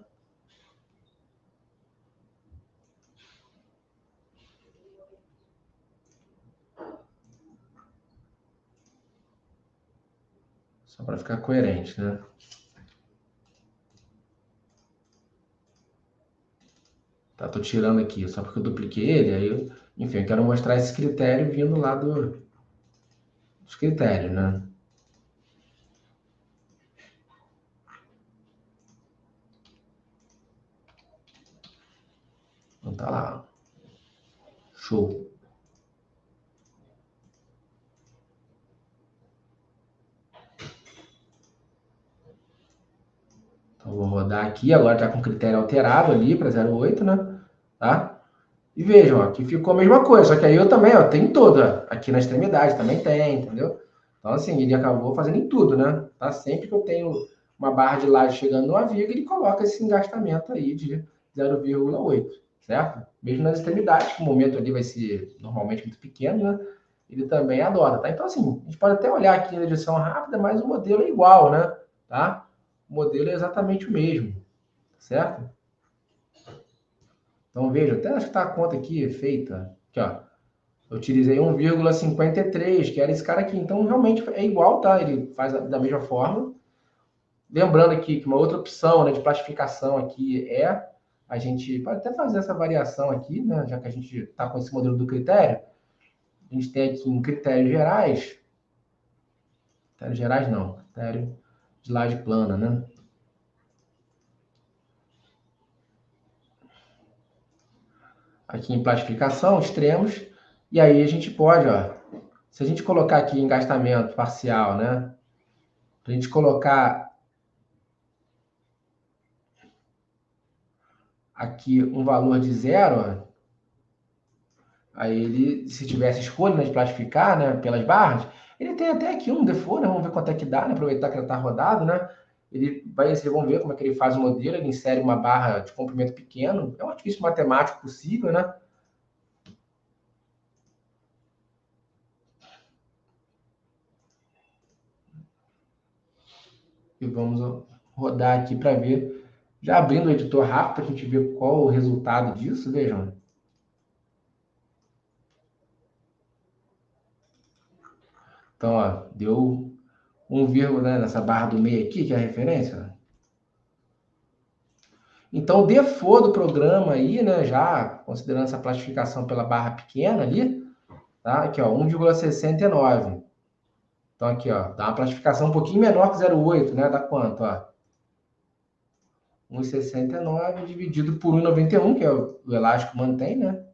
Só para ficar coerente, né? Tá, tô tirando aqui, só porque eu dupliquei ele, aí eu, enfim, eu quero mostrar esse critério vindo lá dos critérios, né? Então tá lá. Show. Eu vou rodar aqui, agora já com critério alterado ali para 0,8, né? Tá? E vejam, ó, que ficou a mesma coisa, só que aí eu também, ó, tem toda, aqui na extremidade também tem, entendeu? Então, assim, ele acabou fazendo em tudo, né? Tá? Sempre que eu tenho uma barra de laje chegando numa viga, ele coloca esse engastamento aí de 0,8, certo? Mesmo nas extremidades, que o momento ali vai ser normalmente muito pequeno, né? Ele também adota, tá? Então, assim, a gente pode até olhar aqui na edição rápida, mas o modelo é igual, né? Tá? O modelo é exatamente o mesmo, certo? Então, veja, até acho que está a conta aqui feita. Aqui, ó. Eu utilizei 1,53, que era esse cara aqui. Então, realmente é igual, tá? Ele faz da mesma forma. Lembrando aqui que uma outra opção, né, de classificação aqui é a gente pode até fazer essa variação aqui, né? Já que a gente está com esse modelo do critério. A gente tem aqui em critérios gerais. Critérios gerais não, critério de laje plana, né? Aqui em classificação, extremos. E aí a gente pode, ó, se a gente colocar aqui engastamento parcial, né? A gente colocar aqui um valor de zero, aí ele, se tivesse escolha, né, de classificar, né, pelas barras, ele tem até aqui um default, né? Vamos ver quanto é que dá, né? Aproveitar que ele está rodado, né? Vocês vão ver como é que ele faz o modelo, ele insere uma barra de comprimento pequeno, é um artifício matemático possível, né? E vamos rodar aqui para ver, já abrindo o editor rápido, para a gente ver qual o resultado disso, vejam. Então, ó, deu 1, né, nessa barra do meio aqui, que é a referência. Então, o default do programa aí, né, já considerando essa classificação pela barra pequena ali, tá? Aqui, ó, 1,69. Então, aqui, ó, dá uma classificação um pouquinho menor que 0,8, né? Dá quanto, ó? 1,69 dividido por 1,91, que é o elástico mantém, né?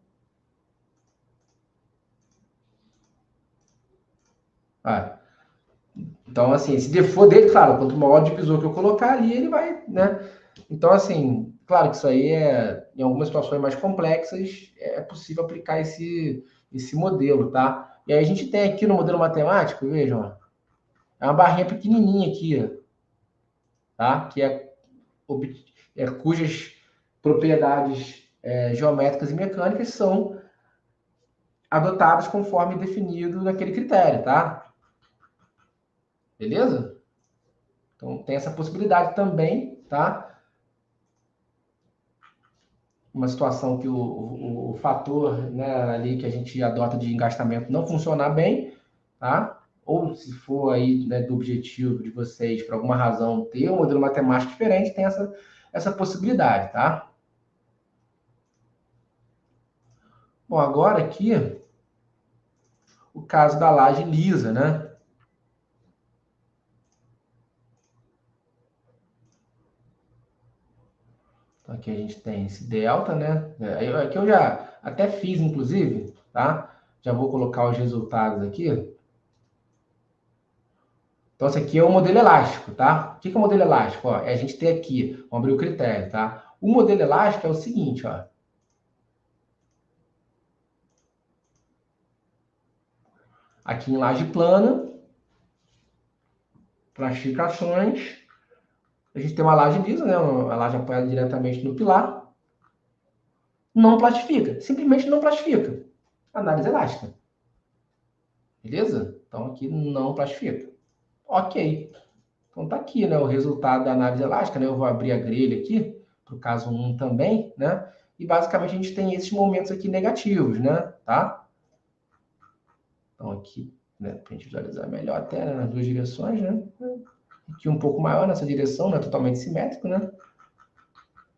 Ah, então, assim, esse default dele, claro, quanto maior o divisor que eu colocar ali, ele vai, né? Então, assim, claro que isso aí é, em algumas situações mais complexas, é possível aplicar esse modelo, tá? E aí a gente tem aqui no modelo matemático, vejam, ó, é uma barrinha pequenininha aqui, tá? Que cujas propriedades geométricas e mecânicas são adotadas conforme definido naquele critério, tá? Beleza? Então tem essa possibilidade também, tá? Uma situação que o fator, né, ali que a gente adota de engastamento não funcionar bem, tá? Ou se for aí, né, do objetivo de vocês, por alguma razão, ter um modelo matemático diferente, tem essa possibilidade, tá? Bom, agora aqui, o caso da laje lisa, né? Então, aqui a gente tem esse delta, né? Aqui eu já até fiz, inclusive, tá? Já vou colocar os resultados aqui. Então, esse aqui é o modelo elástico, tá? O que é o modelo elástico? Ó, é a gente ter aqui, vamos abrir o critério, tá? O modelo elástico é o seguinte, ó. Aqui em laje plana, classificações, a gente tem uma laje lisa, né? Uma laje apoiada diretamente no pilar. Não plastifica, simplesmente não plastifica. Análise elástica. Beleza? Então aqui não plastifica. Ok. Então tá aqui, né, o resultado da análise elástica, né? Eu vou abrir a grelha aqui, para o caso 1 também, né? E basicamente a gente tem esses momentos aqui negativos, né? Tá? Então aqui, né, para a gente visualizar melhor até, né, nas duas direções, né? Aqui um pouco maior nessa direção, não é totalmente simétrico, né?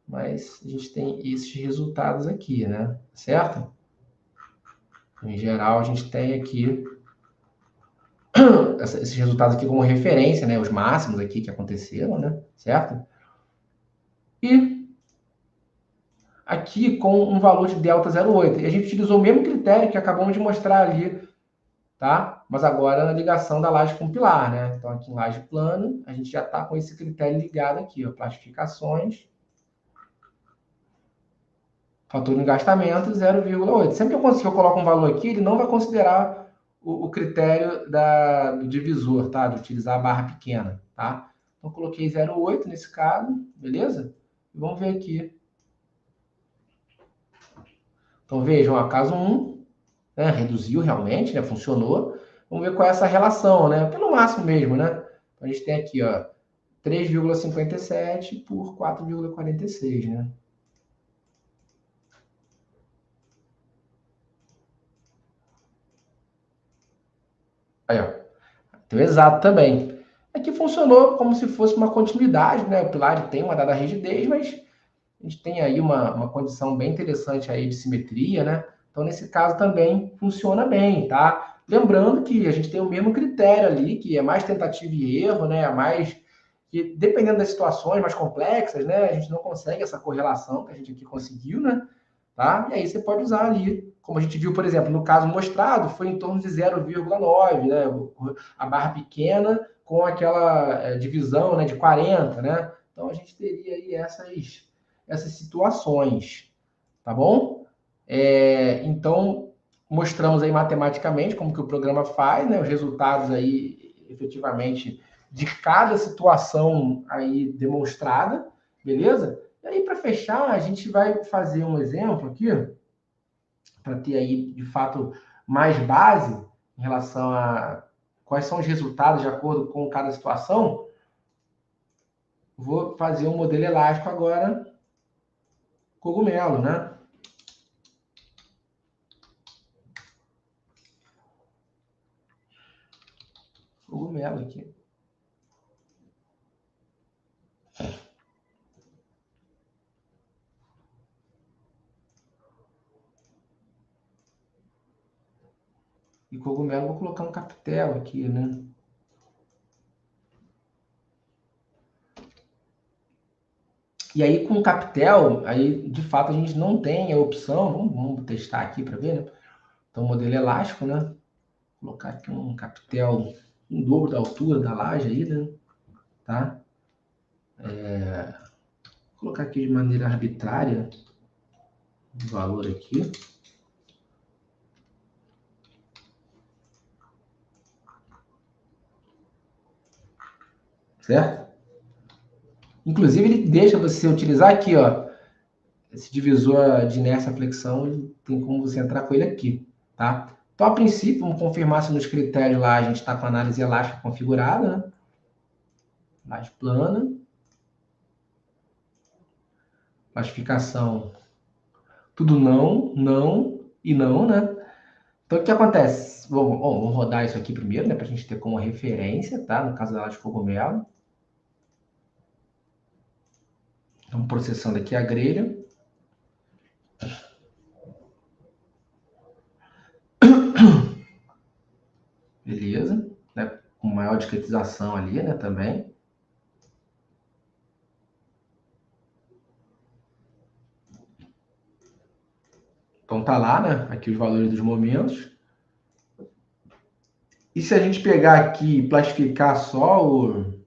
Mas a gente tem esses resultados aqui, né? Certo? Em geral, a gente tem aqui esses resultados aqui como referência, né? Os máximos aqui que aconteceram, né? Certo? E aqui com um valor de delta 0,8. E a gente utilizou o mesmo critério que acabamos de mostrar ali, tá? mas agora na ligação da laje com o pilar, né? Então, aqui em laje plano, a gente já está com esse critério ligado aqui, ó, classificações, fator de engastamento 0,8. Sempre que eu coloco um valor aqui, ele não vai considerar o critério do divisor, tá? De utilizar a barra pequena, tá? Então, coloquei 0,8 nesse caso, beleza? E vamos ver aqui. Então, vejam, ó, caso 1, né, reduziu realmente, né, funcionou. Vamos ver qual é essa relação, né? Pelo máximo mesmo, né? Então, a gente tem aqui, ó, 3,57 por 4,46, né? Aí, ó. Então, exato também. Aqui funcionou como se fosse uma continuidade, né? O pilar tem uma dada rigidez, mas a gente tem aí uma condição bem interessante aí de simetria, né? Então, nesse caso também funciona bem, tá? Lembrando que a gente tem o mesmo critério ali, que é mais tentativa e erro, né? É mais que, dependendo das situações mais complexas, né? A gente não consegue essa correlação que a gente aqui conseguiu, né? Tá? E aí você pode usar ali, como a gente viu, por exemplo, no caso mostrado, foi em torno de 0,9, né? A barra pequena com aquela divisão, né, de 40, né? Então a gente teria aí essas situações, tá bom? Então, mostramos aí matematicamente como que o programa faz, né? Os resultados aí, efetivamente, de cada situação aí demonstrada, beleza? E aí, para fechar, a gente vai fazer um exemplo aqui, para ter aí, de fato, mais base em relação a quais são os resultados de acordo com cada situação. Vou fazer um modelo elástico agora, cogumelo, né? Cogumelo aqui. E cogumelo, vou colocar um capitel aqui, né? E aí, com o capitel, aí de fato a gente não tem a opção. Vamos testar aqui para ver, né? Então, modelo elástico, né? Vou colocar aqui um capitel em dobro da altura da laje aí, né? Tá? Vou colocar aqui de maneira arbitrária o valor aqui. Certo? Inclusive, ele deixa você utilizar aqui, ó, esse divisor de inércia flexão, tem como você entrar com ele aqui, tá? Então, a princípio, vamos confirmar se nos critérios lá a gente está com a análise elástica configurada, né? Laje plana. Classificação, tudo não, não e não, né? Então, o que acontece? Vamos rodar isso aqui primeiro, né? Para a gente ter como referência, tá? No caso da laje de cogumelo. Estamos processando aqui a grelha. Beleza. Né? Com maior discretização ali, né? Também. Então tá lá, né? Aqui os valores dos momentos. E se a gente pegar aqui e plastificar só o...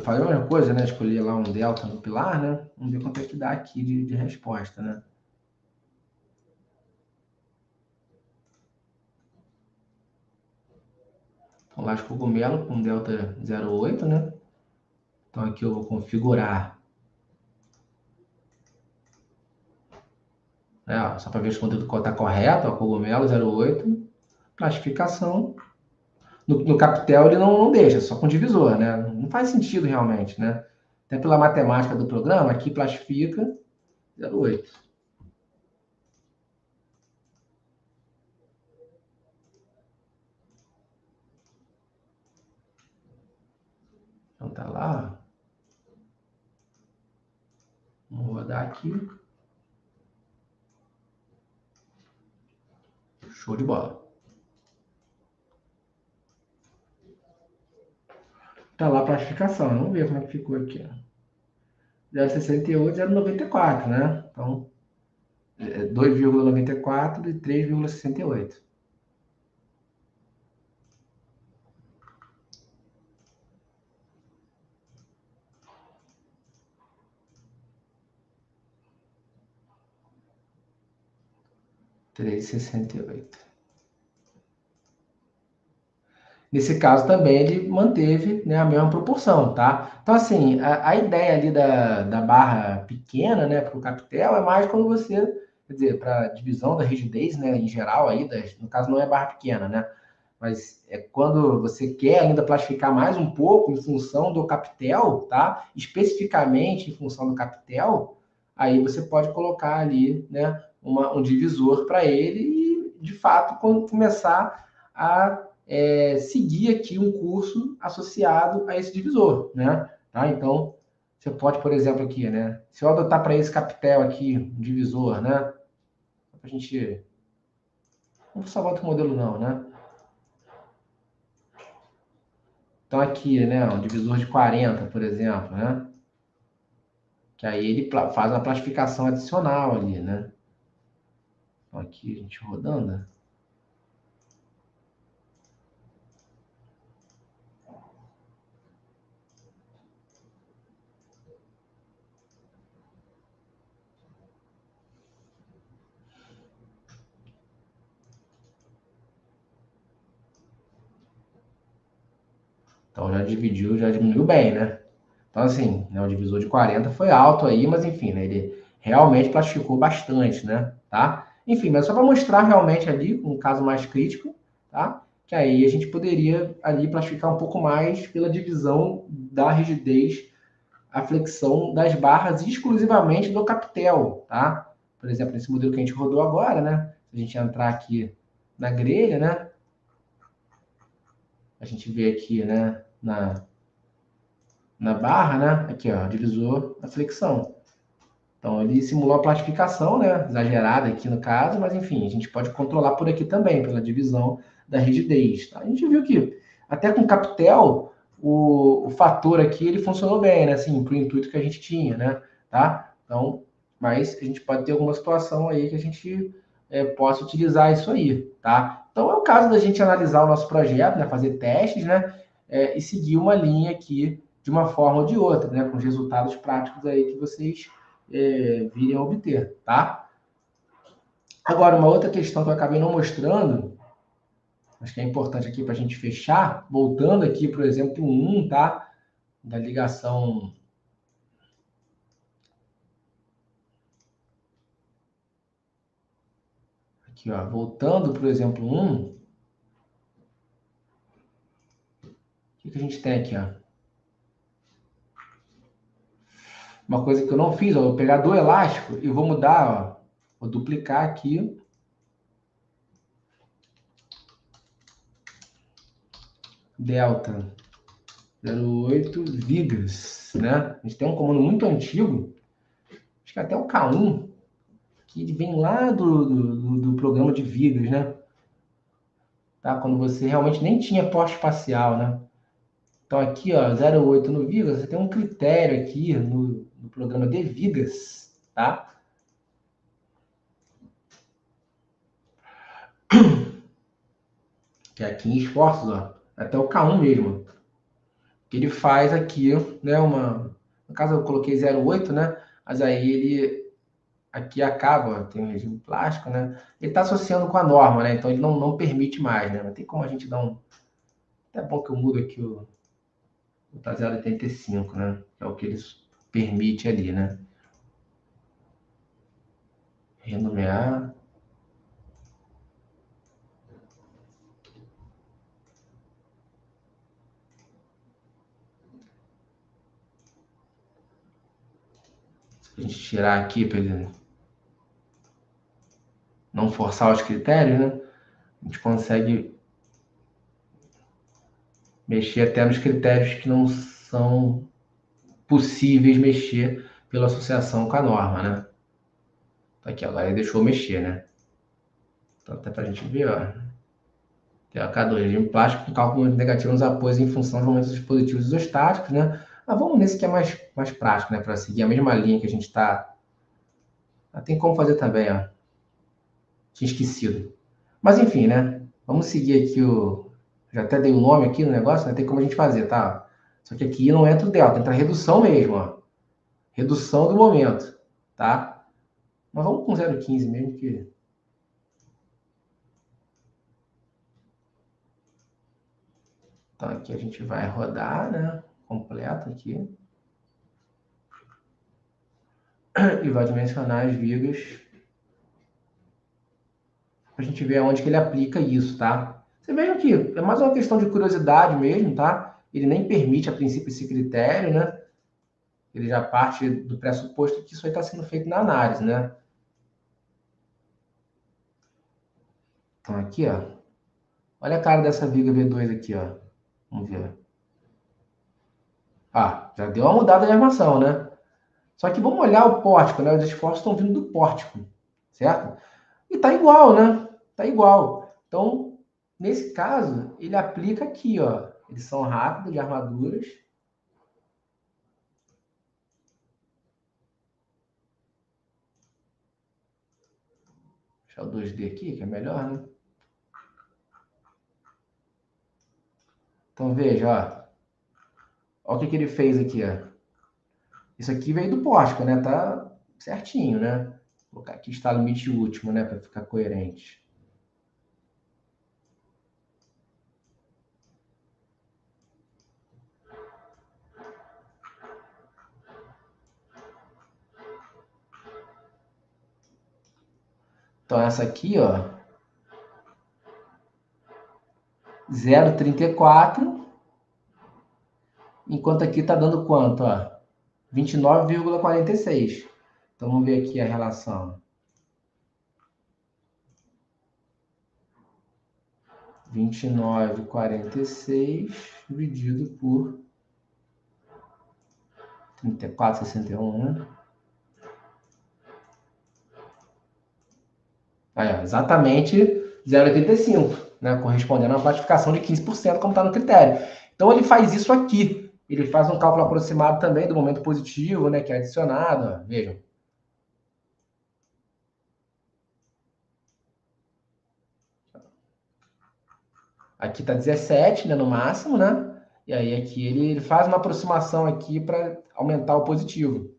Fazer a mesma coisa, né? Escolher lá um delta no pilar, né? Vamos ver quanto é que dá aqui de resposta, né? Então, lá de cogumelo com delta 0,8, né? Então aqui eu vou configurar, né, só para ver se o conteúdo está correto, ó, cogumelo 0,8, classificação. No Capitel ele não deixa, só com divisor, né? Não faz sentido realmente, né? Até pela matemática do programa, aqui classifica 0,8. Então tá lá. Vamos rodar aqui. Show de bola. Tá lá a classificação. Vamos ver como é que ficou aqui. 0,68, 0,94, né? Então, 2,94 e 3,68. R$ 3,68. Nesse caso também ele manteve, né, a mesma proporção, tá? Então, assim, a ideia ali da barra pequena, né, para o capitel é mais quando você, quer dizer, para divisão da rigidez, né, em geral, aí, no caso não é barra pequena, né? Mas é quando você quer ainda plastificar mais um pouco em função do capitel, tá? Especificamente em função do capitel, aí você pode colocar ali, né, um divisor para ele e, de fato, começar a seguir aqui um curso associado a esse divisor, né? Tá? Então, você pode, por exemplo, aqui, né? Se eu adotar para esse capitel aqui, um divisor, né? A gente... Não vou salvar outro modelo não, né? Então aqui, né, um divisor de 40, por exemplo, né? Que aí ele faz uma classificação adicional ali, né? Então aqui a gente rodando. Então já dividiu, já diminuiu bem, né? Então assim, né, o divisor de 40 foi alto aí, mas enfim, né, ele realmente classificou bastante, né? Tá? Enfim, mas só para mostrar realmente ali um caso mais crítico, tá? Que aí a gente poderia ali classificar um pouco mais pela divisão da rigidez, a flexão das barras exclusivamente do capitel, tá? Por exemplo, nesse modelo que a gente rodou agora, né? Se a gente entrar aqui na grelha, né? A gente vê aqui, né? Na barra, né? Aqui, ó, divisor, a flexão. Então, ele simulou a plastificação, né? Exagerada aqui no caso, mas enfim, a gente pode controlar por aqui também, pela divisão da rigidez. Tá? A gente viu que até com capitel, o fator aqui, ele funcionou bem, né? Assim, para o intuito que a gente tinha, né? Tá? Então, mas a gente pode ter alguma situação aí que a gente possa utilizar isso aí, tá? Então, é o caso da gente analisar o nosso projeto, né? Fazer testes, né? E seguir uma linha aqui de uma forma ou de outra, né? Com os resultados práticos aí que vocês virem a obter, tá? Agora, uma outra questão que eu acabei não mostrando, acho que é importante aqui para a gente fechar, voltando aqui, por exemplo, 1, tá? Da ligação. Aqui, ó, voltando, por exemplo, 1, o que a gente tem aqui, ó? Uma coisa que eu não fiz, ó, eu vou pegar do elástico e vou mudar, ó, vou duplicar aqui. Delta 08 vigas, né? A gente tem um comando muito antigo, acho que até o K1, que ele vem lá do programa de vigas, né? Tá? Quando você realmente nem tinha porte espacial, né? Então aqui, ó, 08 no Vigas, você tem um critério aqui no programa de Vigas, tá? Que é aqui em esforços, ó, até o K1 mesmo. Que ele faz aqui, né, no caso eu coloquei 08, né? Mas aí ele aqui acaba, tem um regime plástico, né? Ele está associando com a norma, né? Então ele não permite mais, né? Não tem como a gente dar um... Até bom que eu mudo aqui o tá 0,85, né? Que é o que eles permite ali, né? Renomear. Se a gente tirar aqui para ele não forçar os critérios, né? A gente consegue mexer até nos critérios que não são possíveis mexer pela associação com a norma, né? Tá aqui, agora ele deixou mexer, né? Então, até para a gente ver, ó. Tem a K2, regime plástico com cálculo negativo nos apoios em função dos momentos dispositivos isostáticos, né? Mas vamos nesse que é mais prático, né? Para seguir a mesma linha que a gente está Tem como fazer também, ó. Tinha esquecido. Mas enfim, né? Vamos seguir aqui o... Já até dei o nome aqui no negócio, né? Tem como a gente fazer, tá? Só que aqui não entra o delta, entra a redução mesmo, ó. Redução do momento, tá? Mas vamos com 0,15 mesmo, que... Então aqui a gente vai rodar, né? Completo aqui. E vai dimensionar as vigas para a gente ver aonde que ele aplica isso, tá? Você veja que é mais uma questão de curiosidade mesmo, tá? Ele nem permite, a princípio, esse critério, né? Ele já parte do pressuposto que isso aí está sendo feito na análise, né? Então, aqui, ó. Olha a cara dessa viga V2 aqui, ó. Vamos ver. Ah, já deu uma mudada de armação, né? Só que vamos olhar o pórtico, né? Os esforços estão vindo do pórtico, certo? E tá igual, né? Tá igual. Então, nesse caso, ele aplica aqui, ó. Eles são rápidos de armaduras. Deixa o 2D aqui, que é melhor, né? Então, veja, ó. Olha o que, que ele fez aqui, ó. Isso aqui veio do pórtico, né? Tá certinho, né? Vou colocar aqui está limite último, né? Para ficar coerente. Então, essa aqui, ó. 0,34. Enquanto aqui tá dando quanto, ó? 29,46. Então, vamos ver aqui a relação. 29,46 dividido por 34,61, né? Aí, ó, exatamente 0,85, né? Correspondendo a uma classificação de 15%, como está no critério. Então, ele faz isso aqui. Ele faz um cálculo aproximado também do momento positivo, né? Que é adicionado. Ó, vejam. Aqui está 17, né, no máximo, né? E aí aqui ele faz uma aproximação aqui para aumentar o positivo,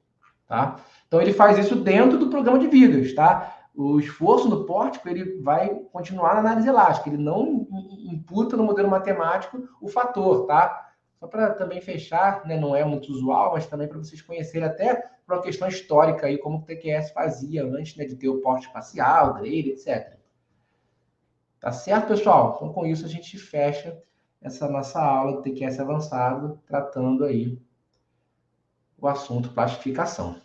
tá? Então ele faz isso dentro do programa de vigas, tá? O esforço no pórtico ele vai continuar na análise elástica, ele não imputa no modelo matemático o fator, tá? Só para também fechar, né? Não é muito usual, mas também para vocês conhecerem até por uma questão histórica aí como o TQS fazia antes, né, de ter o pórtico espacial, grade, etc. Tá certo, pessoal? Então, com isso, a gente fecha essa nossa aula de TQS avançado, tratando aí o assunto plastificação.